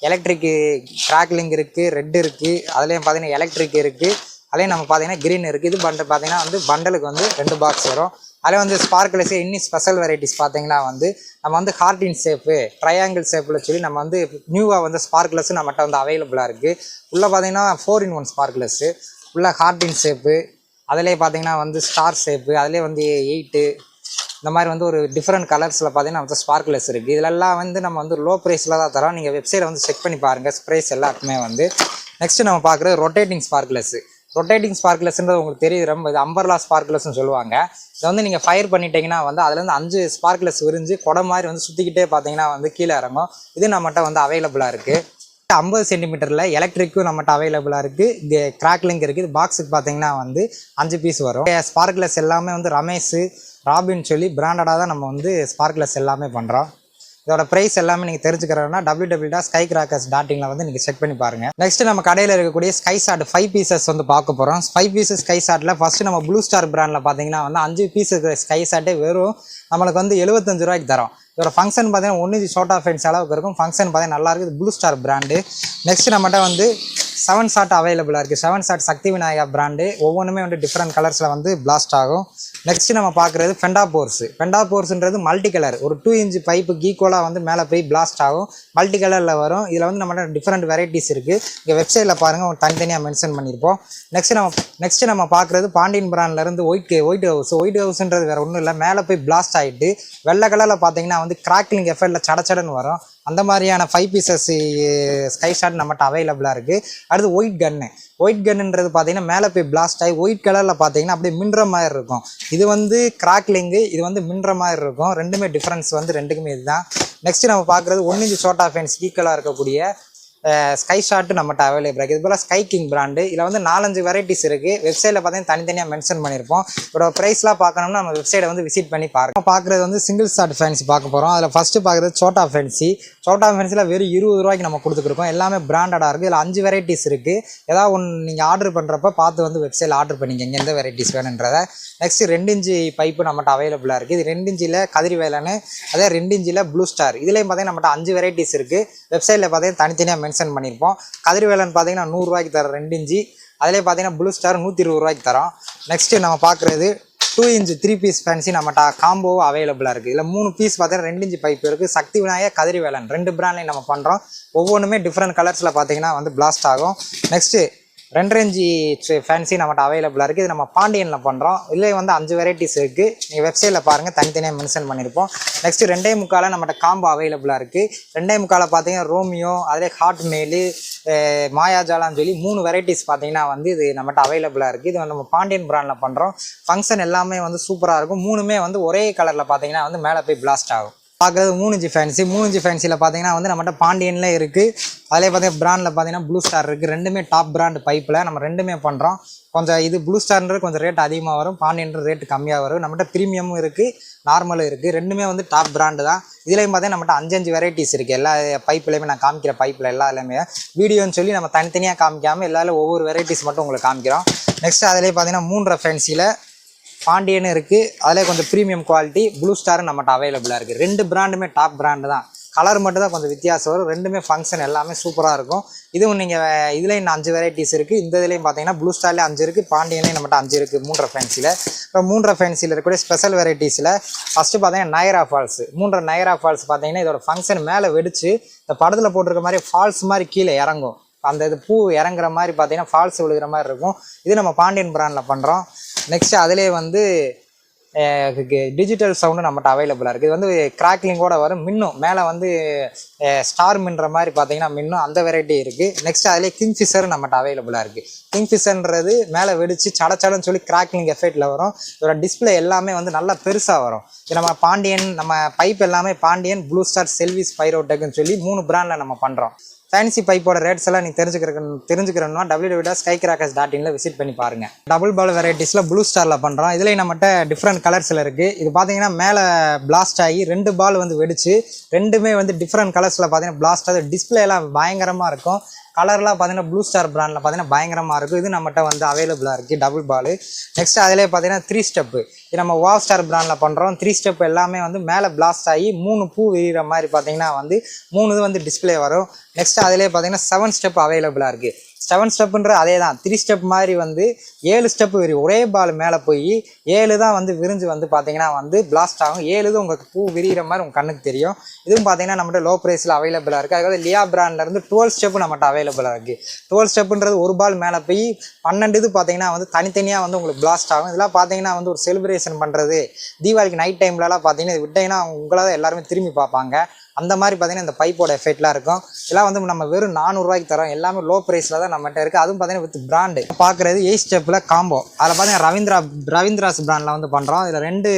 எலக்ட்ரிக்கு கிராக் லிங்க் இருக்குது, ரெட்டு இருக்குது, அதுலேயும் பார்த்தீங்கன்னா எலக்ட்ரிக் இருக்குது, அதே நம்ம பார்த்தீங்கன்னா க்ரீன் இருக்குது. இது பார்த்தீங்கன்னா வந்து பண்டலுக்கு வந்து 2 பாக்ஸ் வரும். அதில் வந்து ஸ்பார்க்லெஸ் இன்னும் ஸ்பெஷல் வெரைட்டிஸ் பார்த்தீங்கன்னா வந்து நம்ம வந்து ஹார்டின் ஷேப்பு ட்ரையாங்கிள் ஷேப்பில் சொல்லி நம்ம வந்து நியூவாக வந்து ஸ்பார்க்லெஸ் நம்மகிட்ட வந்து அவைலபிளாக இருக்குது. உள்ளே பார்த்தீங்கன்னா 4-in-1 ஸ்பார்க்லெஸ்ஸு, உள்ள ஹார்டின் ஷேப்பு, அதிலே பார்த்தீங்கன்னா வந்து ஸ்டார் ஷேப்பு, அதிலே வந்து 8 இந்த மாதிரி வந்து ஒரு டிஃப்ரெண்ட் கலர்ஸில் பார்த்தீங்கன்னா வந்து ஸ்பார்க்லெஸ் இருக்குது. இதிலெல்லாம் வந்து நம்ம வந்து லோ ப்ரைஸில் தான் தரோம். நீங்கள் வெப்சைட்டை வந்து செக் பண்ணி பாருங்கள் ப்ரைஸ் எல்லாத்துக்குமே வந்து. நெக்ஸ்ட்டு நம்ம பார்க்குறது ரொட்டேட்டிங் ஸ்பார்க்லெஸ்ஸு. ரொட்டேட்டிங் ஸ்பார்க்லெஸ்ன்றது உங்களுக்கு தெரியுது, ரொம்ப இது அம்பர்லா ஸ்பார்க்லெஸ்ன்னு சொல்லுவாங்க. இதை வந்து நீங்கள் ஃபயர் பண்ணிட்டீங்கன்னா வந்து அதுலேருந்து 5 ஸ்பார்க்லெஸ் விரிஞ்சு கொடை மாதிரி வந்து சுற்றிக்கிட்டே பார்த்தீங்கன்னா வந்து கீழே இறங்கும். இது நம்மகிட்ட வந்து அவைலபிளாக இருக்குது. 50 சென்டிமீட்டரில் எலக்ட்ரிக்கும் நம்மகிட்ட அவைலபிளாக இருக்குது. இது கிராக்லிங் இருக்குது. இது பாக்ஸுக்கு பார்த்தீங்கன்னா வந்து 5 பீஸ் வரும். ஸ்பார்க்லெஸ் எல்லாமே வந்து ரமேஷ் ராபின்னு சொல்லி பிராண்டடாக தான் நம்ம வந்து ஸ்பார்க்லெஸ் எல்லாமே பண்ணுறோம். இதோட ப்ரைஸ் எல்லாமே நீங்கள் தெரிஞ்சுக்கிறோன்னா www.skycrackers.in வந்து நீங்கள் செக் பண்ணி பாருங்கள். நெக்ஸ்ட் நம்ம கடையில் இருக்கக்கூடிய ஸ்கை ஷாட் 5 பீசஸ் வந்து பார்க்க போகிறோம். 5 பீசஸ் ஸ்கை ஷாட்டில் ஃபஸ்ட்டு நம்ம ப்ளூ ஸ்டார் பிராண்டில் பார்த்தீங்கன்னா வந்து 5 பீஸ் இருக்கிற ஸ்கை ஷாட்டே வெறும் நம்மளுக்கு வந்து 75 ரூபாய்க்கு தரோம். இதோட ஃபங்க்ஷன் பார்த்தீங்கன்னா 1 ஷார்ட் ஆஃப் ஃபென்ஸ் அளவுக்கு இருக்கும். ஃபங்க்ஷன் பார்த்தீங்கன்னா நல்லா இருக்குது. Blue star brand. நெக்ஸ்ட் நம்மகிட்ட வந்து 7 ஷாட் அவைலபிளாக இருக்குது. 7 ஷாட் சக்தி விநாயகா பிராண்டு. ஒவ்வொன்றுமே வந்து டிஃப்ரெண்ட் கலர்ஸில் வந்து பிளாஸ்ட் ஆகும். நெக்ஸ்ட் நம்ம பார்க்குறது ஃபெண்டா போர்ஸ்ன்றது மல்டி கலர். ஒரு 2 இன்ச் பைப்புக்கு ஈக்குவலாக வந்து மேலே போய் பிளாஸ்ட் ஆகும். மல்டி கலரில் வரும். இதில் வந்து நம்மகிட்ட டிஃப்ரெண்ட் வெரைட்டிஸ் இருக்குது. இங்கே வெப்சைட்டில் பாருங்கள், தனித்தனியாக மென்ஷன் பண்ணியிருப்போம். நெக்ஸ்ட் நம்ம பார்க்குறது பாண்டியன் பிராண்ட்லேருந்து ஒயிட் ஹவுஸ்ன்றது வேறு ஒன்றும் இல்லை. மேலே போய் பிளாஸ்ட் ஆகிட்டு வெள்ளை கலரில் பார்த்தீங்கன்னா வந்து கிராக்லிங் எஃபெக்டில் சடச்சடன்னு வரும். அந்த மாதிரியான 5 பீசஸ் ஸ்கை ஷாட் நம்மகிட்ட அவைலபிளாக இருக்குது. அடுத்து ஒயிட் கன்னுன்றது பார்த்தீங்கன்னா மேலே போய் பிளாஸ்ட் ஆகி ஒயிட் கலரில் பார்த்தீங்கன்னா அப்படியே மின்ற மாதிரி இருக்கும். இது வந்து கிராக்லிங்கு, இது வந்து மின்ற மாதிரி இருக்கும். ரெண்டுமே டிஃப்ரென்ஸ் வந்து ரெண்டுக்குமே இதுதான். நெக்ஸ்ட் நம்ம பார்க்குறது 1 இன்ச் ஷார்ட் ஆஃப் ஃபென்ஸ் ஈக்குவலாக இருக்கக்கூடிய ஸ்கை ஷாட்டு நம்மகிட்ட அவைலபிள் இருக்குது. இது போல் ஸ்கை கிங் பிராண்டு. இதில் வந்து 4-5 வெரைட்டிஸ் இருக்குது. வெப்சைட்டில் பார்த்தீங்கன்னா தனித்தனியாக மென்ஷன் பண்ணியிருப்போம். இதோட ப்ரைஸ்லாம் பார்க்கணும்னா நம்ம வெப்சைட்டை வந்து விசிட் பண்ணி பாருங்கள். பார்க்குறது வந்து சிங்கிள் ஷாட் ஃபேன்சி பார்க்க போகிறோம். அதில் ஃபஸ்ட்டு பார்க்குறது சோட்டா ஃபேன்சியில் வெறும் 20 ரூபாய்க்கு நம்ம கொடுத்துருக்கோம். எல்லாமே பிராண்டடாக இருக்குது. இதில் 5 வெரைட்டிஸ் இருக்குது. ஏதாவது ஒன்று நீங்கள் ஆர்டர் பண்ணுறப்ப பார்த்து வந்து வெப்சைட்டில் ஆர்டர் பண்ணிக்கங்க எந்த வெரைட்டிஸ் வேணுன்றதை. நெக்ஸ்ட் 2 இன்ச் பைப்பு நம்மகிட்ட அவைலபிளாக இருக்குது. இது 2 இன்ச்சில் கதிர்வேலன்னு, அதே 2 இன்ச்சில் ப்ளூ ஸ்டார். இதுலேயும் பார்த்தீங்கன்னா நம்மகிட்ட 5 வெரைட்டிஸ் இருக்குது. வெப்சைட்டில் பார்த்தீங்கன்னா தனித்தனியாக மென்ஷன் பண்ணியிருப்போம். கதிர்வேலன் பார்த்தீங்கன்னா 100 ரூபாய்க்கு தரோம் 2 இன்ச்சு. அதிலே பார்த்தீங்கன்னா ப்ளூ ஸ்டார் 120 ரூபாய்க்கு தரோம். நெக்ஸ்ட்டு நம்ம பார்க்குறது 2 இன்ச் 3 பீஸ் ஃபேன்சி நம்மகிட்ட காம்போ அவைலபிளாக இருக்குது. இதில் 3 பீஸ் பார்த்தீங்கன்னா 2 இன்ச் பைப் இருக்குது. சக்தி விநாயகா கதிர்வேலன் 2 பிராண்ட்லையும் நம்ம பண்ணுறோம். ஒவ்வொன்றுமே டிஃப்ரெண்ட் கலர்ஸில் பார்த்தீங்கன்னா வந்து பிளாஸ்ட் ஆகும். நெக்ஸ்ட்டு 2 இன்ச் ஃபேன்சி நம்மகிட்ட அவைலபிளாக இருக்குது. இது நம்ம பாண்டியனில் பண்ணுறோம். இதில் வந்து 5 வெரைட்டிஸ் இருக்குது. நீங்கள் வெப்சைட்டில் பாருங்கள், தனித்தனியாக மென்ஷன் பண்ணியிருப்போம். நெக்ஸ்ட்டு 2.25 நம்மகிட்ட காம்போ அவைலபிளாக இருக்குது. 2.25 பார்த்தீங்கன்னா ரோமியோ, அதிலே ஹாட் மெயிலு, மாயாஜாலான்னு சொல்லி 3 வெரைட்டிஸ் பார்த்தீங்கன்னா வந்து இது நம்மகிட்ட அவைலபிளாக இருக்குது. இது நம்ம பாண்டியன் பிராண்டில் பண்ணுறோம். ஃபங்க்ஷன் எல்லாமே வந்து சூப்பராக இருக்கும். 3மே வந்து ஒரே கலரில் பார்த்தீங்கன்னா வந்து மேலே போய் பிளாஸ்ட் ஆகும். பார்க்குறது 3 இன்ச் ஃபேன்சியில் பார்த்தீங்கன்னா வந்து நம்மகிட்ட பாண்டியனில் இருக்குது. அதிலே பார்த்தீங்கன்னா பிராண்டில் பார்த்தீங்கன்னா ப்ளூ ஸ்டார் இருக்குது. ரெண்டுமே டாப் பிராண்ட் பைப்பில் நம்ம ரெண்டுமே பண்ணுறோம். கொஞ்சம் இது ப்ளூ ஸ்டார்ன்றது கொஞ்சம் ரேட் அதிகமாக வரும், பாண்டியன்ற ரேட்டு கம்மியாக வரும். நம்மகிட்ட ப்ரீமியமும் இருக்குது, நார்மலும் இருக்குது. ரெண்டுமே வந்து டாப் பிராண்டு தான். இதுலேயும் பார்த்தீங்கன்னா நம்மகிட்ட 5 வெரைட்டிஸ் இருக்குது. எல்லா பைப்புலையுமே நான் காமிக்கிற பைப்பில் எல்லாத்துலேயுமே வீடியோன்னு சொல்லி நம்ம தனித்தனியாக காமிக்காமல் எல்லாரும் ஒவ்வொரு வெரைட்டிஸ் மட்டும் உங்களுக்கு காமிக்கிறோம். நெக்ஸ்ட்டு அதிலே பார்த்தீங்கன்னா 3 ஃபேன்சியில் பாண்டியன்னு இருக்குது. அதிலே கொஞ்சம் ப்ரீமியம் குவாலிட்டி ப்ளூ ஸ்டாரும் நம்மகிட்ட அவைலபிளாக இருக்குது. 2 பிராண்டுமே டாப் பிராண்டு தான். கலர் மட்டும் தான் கொஞ்சம் வித்தியாசம் வரும். ரெண்டுமே ஃபங்க்ஷன் எல்லாமே சூப்பராக இருக்கும். இதுவும் நீங்கள் இதுலேயும் 5 வெரைட்டிஸ் இருக்குது. இந்த இதுலேயும் பார்த்தீங்கன்னா ப்ளூ ஸ்டார்லேயே 5 இருக்குது, பாண்டியன்லேயும் நம்மகிட்ட 5 இருக்குது 3 ஃபேன்சியில். இப்போ 3 ஃபேன்சியில் இருக்கக்கூடிய ஸ்பெஷல் வெரைட்டிஸில் ஃபஸ்ட்டு பார்த்தீங்கன்னா நயரா ஃபால்ஸ். 3 நயரா ஃபால்ஸ் பார்த்தீங்கன்னா இதோட ஃபங்க்ஷன் மேலே வெடிச்சு இந்த படத்தில் போட்டிருக்க மாதிரி ஃபால்ஸ் மாதிரி கீழே இறங்கும். அந்த இது பூ இறங்குற மாதிரி பார்த்தீங்கன்னா ஃபால்ஸ் விழுகிற மாதிரி இருக்கும். இது நம்ம பாண்டியன் பிராண்டில் பண்ணுறோம். நெக்ஸ்ட்டு அதிலே வந்து டிஜிட்டல் சவுண்டு நம்மகிட்ட அவைலபிளாக இருக்குது. இது வந்து கிராக்லிங்கோட வரும். மின்னும் மேலே வந்து ஸ்டார் மின்னுற மாதிரி பார்த்தீங்கன்னா மின்னும் அந்த வெரைட்டி இருக்குது. நெக்ஸ்ட் அதிலே கிங்ஃபிஷர் நம்மகிட்ட அவைலபிளாக இருக்குது. கிங்ஃபிஷர்ன்றது மேலே வெடிச்சு சடச்சடன்னு சொல்லி கிராக்லிங் எஃபெக்டில் வரும். இதோட டிஸ்பிளே எல்லாமே வந்து நல்லா பெருசாக வரும். இது நம்ம பாண்டியன், நம்ம பைப் எல்லாமே பாண்டியன், ப்ளூ ஸ்டார், செல்விஸ், பைரோடெக்னு சொல்லி 3 பிராண்டில் நம்ம பண்ணுறோம். ஃபேன்சி பைப்போட ரேட்ஸ் எல்லாம் நீங்கள் தெரிஞ்சுக்கிறோன்னா www.skycrackers.in விசிட் பண்ணி பாருங்கள். டபுள் பால் வெரைட்டிஸில் ப்ளூ ஸ்டாரில் பண்ணுறோம். இதில் நம்மகிட்ட டிஃப்ரெண்ட் கலர்ஸில் இருக்குது. இது பார்த்தீங்கன்னா மேலே பிளாஸ்ட் ஆகி 2 பால் வந்து வெடிச்சு ரெண்டுமே வந்து டிஃப்ரெண்ட் கலர்ஸில் பார்த்தீங்கன்னா பிளாஸ்ட் ஆகுது. டிஸ்பிளே எல்லாம் பயங்கரமாக இருக்கும். கலர்லாம் பார்த்தீங்கன்னா ப்ளூ ஸ்டார் பிராண்டில் பார்த்தீங்கன்னா பயங்கரமாக இருக்கும். இது நம்மகிட்ட வந்து அவைலபிளாக இருக்குது டபுள் பால். நெக்ஸ்ட் அதிலே பார்த்தீங்கன்னா 3 ஸ்டெப்பு. இது நம்ம வாவ் ஸ்டார் பிராண்டில் பண்ணுறோம். 3 ஸ்டெப் எல்லாமே வந்து மேலே பிளாஸ்ட் ஆகி 3 பூ விரிகிற மாதிரி பார்த்தீங்கன்னா வந்து 3 இது வந்து டிஸ்பிளே வரும். நெக்ஸ்ட் அதிலே பார்த்தீங்கன்னா 7 ஸ்டெப் அவைலபிளாக இருக்குது. செவன் ஸ்டெப்புன்ற அதே தான் 3 ஸ்டெப் மாதிரி வந்து 7 ஸ்டெப் விரியும். ஒரே பால் மேலே போய் 7 தான் வந்து விரிஞ்சு வந்து பார்த்தீங்கன்னா வந்து பிளாஸ்ட் ஆகும். 7 தான் உங்களுக்கு பூ விரிகிற மாதிரி உங்கள் கண்ணுக்கு தெரியும். இதுவும் பார்த்தீங்கன்னா நம்மகிட்ட லோ ப்ரைஸில் அவைலபிளாக இருக்குது. அதுக்காக லியா பிராண்ட்லேருந்து 12 ஸ்டெப்பு நம்மகிட்ட அவைலபிளாக இருக்குது. 12 ஸ்டெப்புன்றது ஒரு பால் மேலே போய் 12 இது பார்த்தீங்கன்னா வந்து தனித்தனியாக வந்து உங்களுக்கு பிளாஸ்ட் ஆகும். இதெல்லாம் பார்த்தீங்கன்னா வந்து ஒரு செலிப்ரேஷன் பண்ணுறது, தீபாவளிக்கு நைட் டைம்லலாம் பார்த்தீங்கன்னா இது விட்டீங்கன்னா உங்களால் எல்லாருமே திரும்பி பார்ப்பாங்க. அந்த மாதிரி பார்த்தீங்கன்னா இந்த பைப்போட எஃபெக்ட்லாம் இருக்கும். இதெல்லாம் வந்து நம்ம வெறும் 400 ரூபாய்க்கு தரோம். எல்லாமே லோ ப்ரைஸில் தான் நம்மகிட்ட இருக்குது. அதுவும் பார்த்தீங்கன்னா வித் பிராண்டு பார்க்குறது 8 ஸ்டெப்பில் காம்போ. அதில் பார்த்தீங்கன்னா ரவீந்திராஸ் பிராண்டில் வந்து பண்ணுறோம். இதில் 2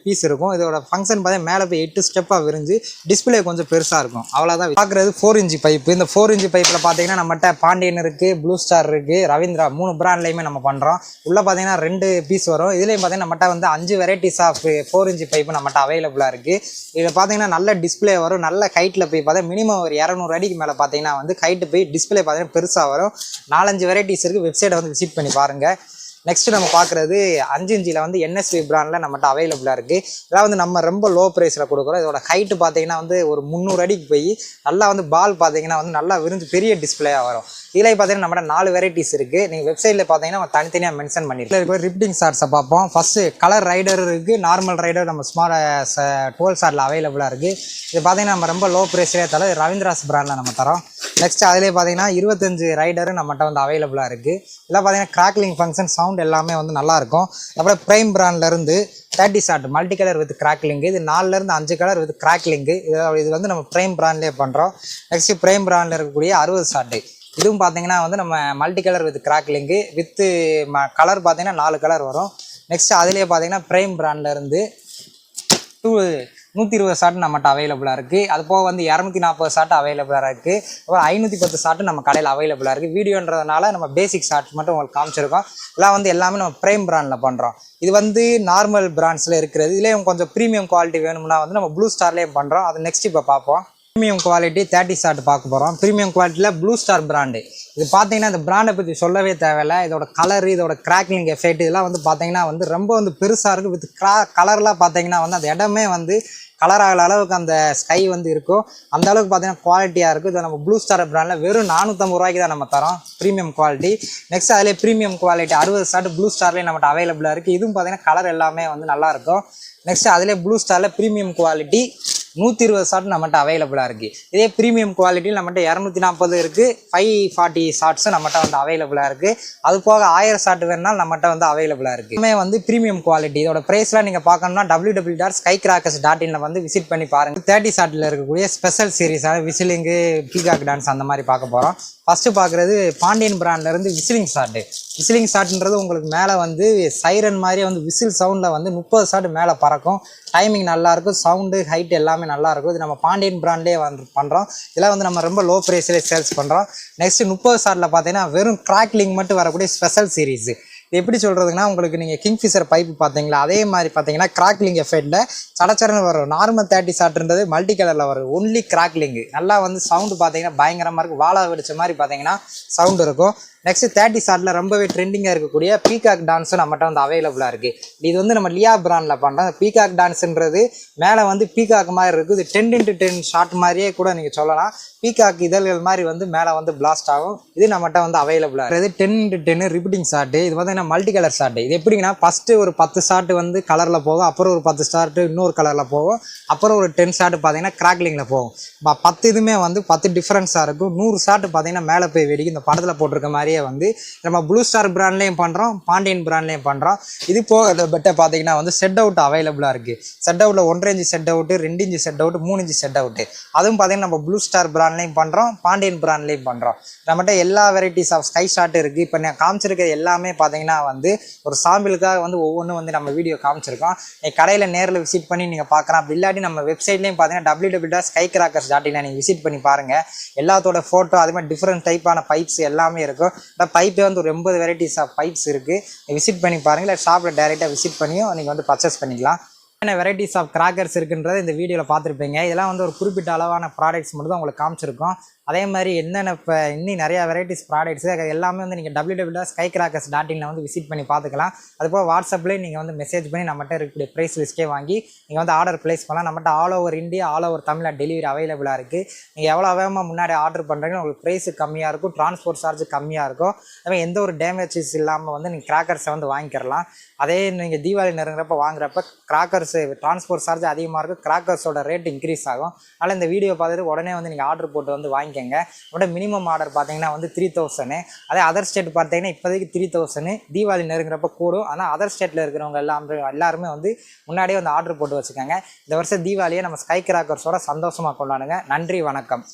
பீஸ் இருக்கும். இதோட ஃபங்க்ஷன் பார்த்தீங்கன்னா மேலே போய் 8 ஸ்டெப்பாக விரிஞ்சு டிஸ்பிளே கொஞ்சம் பெருசாக இருக்கும். அவ்வளோதான். பார்க்குறது 4 இன்ச்சு பைப்பு. இந்த 4 இன்ச்சு பைப்பில் பார்த்தீங்கன்னா நம்மகிட்ட பாண்டியன் இருக்குது, ப்ளூ ஸ்டார் இருக்குது, ரவீந்திரா 3 பிராண்ட்லேயுமே நம்ம பண்ணுறோம். உள்ளே பார்த்தீங்கன்னா 2 பீஸ் வரும். இதுலேயும் பார்த்தீங்கன்னா நம்மகிட்ட வந்து 5 வெரைட்டிஸ் ஆஃப் 4 இன்ச்சு பைப்பு நம்மகிட்ட அவைலபிளாக இருக்குது. இதில் பார்த்தீங்கன்னா நல்ல டிஸ்பிளே வரும். நல்ல ஹைட்டில் போய் பார்த்தா மினிமம் ஒரு 200 அடிக்கு மேலே பார்த்தீங்கன்னா வந்து ஹைட்டு போய் டிஸ்பிளே பார்த்தீங்கன்னா பெருசாக வரும். 4-5 வெரைட்டிஸ் இருக்குது. வெப்சைட்டை வந்து விசிட் பண்ணி பாருங்கள். நெக்ஸ்ட் நம்ம பார்க்குறது 5 இன்ச்சில் வந்து NSV பிராண்டில் நம்மகிட்ட அவைலபிளாக இருக்குது. இதெல்லாம் வந்து நம்ம ரொம்ப லோ ப்ரைஸில் கொடுக்குறோம். இதோட ஹைட்டு பார்த்தீங்கன்னா வந்து ஒரு 300 அடிக்கு போய் நல்லா வந்து பால் பார்த்தீங்கன்னா வந்து நல்லா விரிஞ்சு பெரிய டிஸ்பிளேயாக வரும். இதில் பார்த்தீங்கன்னா நம்மகிட்ட 4 வெரைட்டிஸ் இருக்குது. நீங்கள் வெப்சைட்டில் பார்த்தீங்கன்னா நம்ம தனித்தனியாக மென்ஷன் பண்ணியிருக்கோம். இருக்கிற ரிப்டிங் ஷார்ட்ஸை பார்ப்போம். ஃபஸ்ட்டு கலர் ரைடர் இருக்குது, நார்மல் ரைடர் நம்ம ஸ்மார்ட் 12 ஷார்ட்டில் அவைலபிளாக இருக்குது. இது பார்த்தீங்கன்னா நம்ம ரொம்ப லோ ப்ரைஸ்லேயே தரோம். ரவீந்திராஸ் பிராண்டில் நம்ம தரோம். நெக்ஸ்ட் அதிலே பார்த்தீங்கன்னா 25 ரைடரு நம்மகிட்ட வந்து அவைலபிளாக இருக்குது. இதெல்லாம் பார்த்தீங்கன்னா கிராக்லிங் ஃபங்க்ஷன் சவுண்ட் எல்லாமே வந்து நல்லாயிருக்கும். அப்புறம் ப்ரைம் பிராண்ட்லேருந்து 30 shot multi colour with crackling. இது 4லேருந்து 5 கலர் வித் கிராக்லிங்கு. இது வந்து நம்ம ப்ரைம் பிராண்ட்லேயே பண்ணுறோம். நெக்ஸ்ட் ப்ரைம் பிராண்டில் இருக்கக்கூடிய 60 ஷார்ட்டு. இதுவும் பார்த்தீங்கன்னா வந்து நம்ம multi colour with crackling with colour பார்த்தீங்கன்னா 4 கலர் வரும். நெக்ஸ்ட் அதிலே பார்த்தீங்கன்னா ப்ரைம் பிராண்ட்லேருந்து 120 ஷார்ட் நம்மகிட்ட அவைலபிளாக இருக்குது. அது போக வந்து 240 ஷார்ட் அவைலபிளாக இருக்குது. அப்புறம் 510 ஷார்ட் நம்ம கடையில் அவைலபிளாக இருக்குது. வீடியோன்றதுனால நம்ம பேசிக் ஷார்ட் மட்டும் உங்களுக்கு காமிச்சிருக்கோம். இதெல்லாம் வந்து எல்லாமே நம்ம ப்ரைம் பிராண்டில் பண்ணுறோம். இது வந்து நார்மல் பிராண்ட்ஸில் இருக்கிறது. இதுலேயும் கொஞ்சம் ப்ரீமியம் குவாலிட்டி வேணும்னா வந்து நம்ம ப்ளூ ஸ்டார்லேயும் பண்ணுறோம். அது நெக்ஸ்ட் இப்போ பார்ப்போம். ப்ரீமியம் குவாலிட்டி 30 ஷார்ட் பார்க்க போகிறோம். ப்ரீமியம் குவாலிட்டியில் ப்ளூ ஸ்டார் பிராண்டு. இது பார்த்தீங்கன்னா இந்த பிராண்டை பற்றி சொல்லவே தேவையில்லை. இதோட கலரு, இதோட கிராக்லிங் எஃபெக்ட் இதெல்லாம் வந்து பார்த்தீங்கன்னா வந்து ரொம்ப வந்து பெருசாக இருக்குது. வித் கலர்லாம் பார்த்தீங்கன்னா வந்து அந்த இடமே வந்து கலர் ஆகிற அளவுக்கு அந்த ஸ்கை வந்து இருக்கும். அந்த அளவுக்கு பார்த்தீங்கன்னா குவாலிட்டியாக இருக்குது. இதை நம்ம ப்ளூ ஸ்டார் பிராண்டில் வெறும் 450 ரூபாய்க்கு தான் நம்ம தரோம் ப்ரீமியம் குவாலிட்டி. நெக்ஸ்ட் அதிலே ப்ரீமியம் குவாலிட்டி 60 ஷார்ட் ப்ளூ ஸ்டார்லேயே நம்மகிட்ட அவைலபிளாக இருக்குது. இதுவும் பார்த்தீங்கன்னா கலர் எல்லாமே வந்து நல்லாயிருக்கும். நெக்ஸ்ட் அதிலே ப்ளூ ஸ்டாரில் ப்ரீமியம் குவாலிட்டி 120 ஷார்ட் நம்மகிட்ட அவைலபிளாக இருக்குது. இதே ப்ரீமியம் குவாலிட்டியில் நம்மகிட்ட 240 இருக்குது. 540 ஷார்ட்ஸும் நம்மகிட்ட வந்து அவைலபிளாக இருக்குது. அது போக 1000 ஷார்ட் வேணுனாலும் நம்மகிட்ட வந்து அவைலபிளாக இருக்குது. எல்லாமே வந்து ப்ரீமியம் குவாலிட்டி. இதோட ப்ரைஸ்லாம் நீங்கள் பார்க்கணும்னா www.skycrackers.in வந்து விசிட் பண்ணி பாருங்கள். 30 ஷார்ட்டில் இருக்கக்கூடிய ஸ்பெஷல் சீரீஸான விசிலிங்கு, பீகாக் டான்ஸ் அந்த மாதிரி பார்க்க போகிறோம். ஃபஸ்ட்டு பார்க்குறது பாண்டியன் பிராண்ட்லேருந்து விசிலிங் ஷார்ட்டு. விசிலிங் ஷார்ட்ன்றது உங்களுக்கு மேலே வந்து சைரன் மாதிரியே வந்து விசில் சவுண்டில் வந்து 30 ஷார்ட் மேலே பறக்கும். டைமிங் நல்லாயிருக்கும். சவுண்டு ஹைட் எல்லாமே நல்லாயிருக்கும். இது நம்ம பாண்டியன் பிராண்ட்லேயே வந்து பண்ணுறோம். இதெல்லாம் வந்து நம்ம ரொம்ப லோ ப்ரைஸ்லேயே சேல்ஸ் பண்ணுறோம். நெக்ஸ்ட் 30 ஷார்ட்டில் பார்த்தீங்கன்னா வெறும் கிராக்லிங் மட்டும் வரக்கூடிய ஸ்பெஷல் சீரீஸு. இது எப்படி சொல்கிறதுங்கன்னா உங்களுக்கு நீங்கள் கிங்ஃபிஷர் பைப்பு பார்த்தீங்களா அதே மாதிரி பார்த்தீங்கன்னா கிராக்லிங் எஃபெக்டில் சடச்சரன்னு வரும். நார்மல் 30 ஷார்ட்ன்றது மல்டி கலரில் வரும். ஒன்லி கிராக்லிங்கு நல்லா வந்து சவுண்டு பார்த்தீங்கன்னா பயங்கரமாக இருக்கும். வாழை வெடிச்ச மாதிரி பார்த்தீங்கன்னா சவுண்டு இருக்கும். நெக்ஸ்ட் 30 ஷார்ட்டில் ரொம்பவே ட்ரெண்டிங்காக இருக்கக்கூடிய பீகாக் டான்ஸும் நம்மகிட்ட வந்து அவைலபிளாக இருக்குது. இது வந்து நம்ம லியா பிராண்டில் பண்ணுறோம். பீகாக் டான்ஸுன்றது மேலே வந்து பீகாக் மாதிரி இருக்குது. இது 10x10 ஷார்ட் மாதிரியே கூட நீங்கள் சொல்லலாம். பீகாக் இதழ்கள் மாதிரி வந்து மேலே வந்து பிளாஸ்ட் ஆகும். இது நம்மகிட்ட வந்து அவைலபிளாக இருக்குது. 10x10 repeating short. இது வந்து மல்டி கலர் ஷார்ட்டு. இது எப்படிங்கன்னா ஃபஸ்ட்டு ஒரு 10 ஷார்ட் வந்து கலரில் போகும். அப்புறம் ஒரு 10 ஷார்ட்டு இன்னொரு கலரில் போகும். அப்புறம் ஒரு 10 ஷார்ட் பார்த்தீங்கன்னா கிராக்லிங்கில் போகும். 10 இதுவுமே வந்து 10 டிஃப்ரென்ஸாக இருக்கும். 100 ஷார்ட் பார்த்தீங்கன்னா மேலே போய் வெடிக்கும். இந்த படத்தில் போட்டிருக்க மாதிரியே வந்து நம்ம ப்ளூ ஸ்டார் பிராண்ட்லேயும் பண்ணுறோம், பாண்டியன் பிராண்ட்லேயும் பண்ணுறோம். இது போக பெட்டை பார்த்தீங்கன்னா வந்து செட் அவுட் அவைலபிளாக இருக்குது. செட் அவுட்டில் 1.5 inch set out, 2 inch set out, 3 inch set out. அதுவும் பார்த்தீங்கன்னா நம்ம ப்ளூ ஸ்டார் பிராண்ட்லேயும் பண்ணுறோம், பாண்டியன் பிராண்ட்லேயும் பண்ணுறோம். நம்மகிட்ட எல்லா வெரைட்டிஸ் ஆஃப் ஸ்கை ஷார்ட் இருக்குது. இப்போ நான் காமிச்சிருக்கிறது எல்லாமே பார்த்தீங்கன்னா வந்து ஒரு சாம்பிளுக்காக வந்து ஒவ்வொன்றும் வந்து நம்ம வீடியோ காமிச்சிருக்கோம். நீங்கள் கடையில் நேரில் விசிட் பண்ணி நீங்கள் பார்க்கலாம். அப்படி இல்லாட்டி நம்ம வெப்சைட்லேயும் பார்த்தீங்கன்னா www.skycrackers.in நீங்கள் விசிட் பண்ணி பாருங்கள். எல்லாத்தோட ஃபோட்டோ அது மாதிரி டிஃப்ரெண்ட் டைப்பான பைப்ஸ் எல்லாமே இருக்கும். பைப்பே வந்து ஒரு 80 வெரைட்டிஸ் ஆஃப் பைப்ஸ் இருக்குது. விசிட் பண்ணி பாருங்கள். இல்லை ஷாப்பில் டைரெக்டாக விசிட் பண்ணியும் நீங்கள் வந்து பர்ச்சேஸ் பண்ணிக்கலாம். என்ன வெரைட்டிஸ் ஆஃப் கிராக்கர்ஸ் இருக்குன்றதை இந்த வீடியோவில் பார்த்துருப்பீங்க. இதெல்லாம் வந்து ஒரு குறிப்பிட்ட அளவான ப்ராடக்ட்ஸ் மட்டும் தான் உங்களுக்கு காமிச்சிருக்கோம். அதே மாதிரி என்னென்ன இப்போ இன்னும் நிறையா வெரைட்டிஸ் ப்ராடக்ட்ஸு எல்லாமே வந்து நீங்கள் www.skycrackers.in வந்து விசிட் பண்ணி பார்த்துக்கலாம். அதுபோல் வாட்ஸ்அப்லேயே நீங்கள் வந்து மெசேஜ் பண்ணி நம்மகிட்ட இருக்கக்கூடிய ப்ரைஸ் லிஸ்ட்டே வாங்கி நீங்கள் வந்து ஆர்டர் ப்ளேஸ் பண்ணலாம். நம்மகிட்ட all over India, all over Tamil delivery அவைலபிளாக இருக்குது. நீங்கள் எவ்வளோ வேகமாக முன்னாடி ஆர்டர் பண்ணுறீங்கன்னா உங்களுக்கு ப்ரைஸு கம்மியாக இருக்கும், டிரான்ஸ்போர்ட் சார்ஜ் கம்மியாக இருக்கும். அதுமாதிரி எந்த ஒரு டேமேஜஸ் இல்லாமல் வந்து நீங்கள் கிராக்கர்ஸை வந்து வாங்கிக்கிறலாம். அதே நீங்கள் தீபாவளி நெருங்குறப்ப வாங்குறப்ப கிராக்கர்ஸு டிரான்ஸ்போர்ட் சார்ஜ் அதிகமாக இருக்கும், கிராக்கர்ஸோட ரேட் இன்க்ரீஸ் ஆகும். அதனால் இந்த வீடியோ பார்த்துட்டு உடனே வந்து நீங்கள் ஆர்டர் போட்டு வந்து வாங்கிக்கோங்க. நம்மளோட மினிமம் ஆர்டர் பார்த்தீங்கன்னா வந்து 3000. அதே அதர் ஸ்டேட் பார்த்தீங்கன்னா இப்போதைக்கு 3000. தீபாவளி நெருங்குறப்ப கூடும். ஆனால் அதர் ஸ்டேட்டில் இருக்கிறவங்க எல்லாருமே வந்து முன்னாடியே வந்து ஆர்டர் போட்டு வச்சுக்கோங்க. இந்த வருஷம் தீபாவளியை நம்ம ஸ்கை கிராக்கர்ஸோட சந்தோஷமாக கொண்டாடுங்க. நன்றி, வணக்கம்.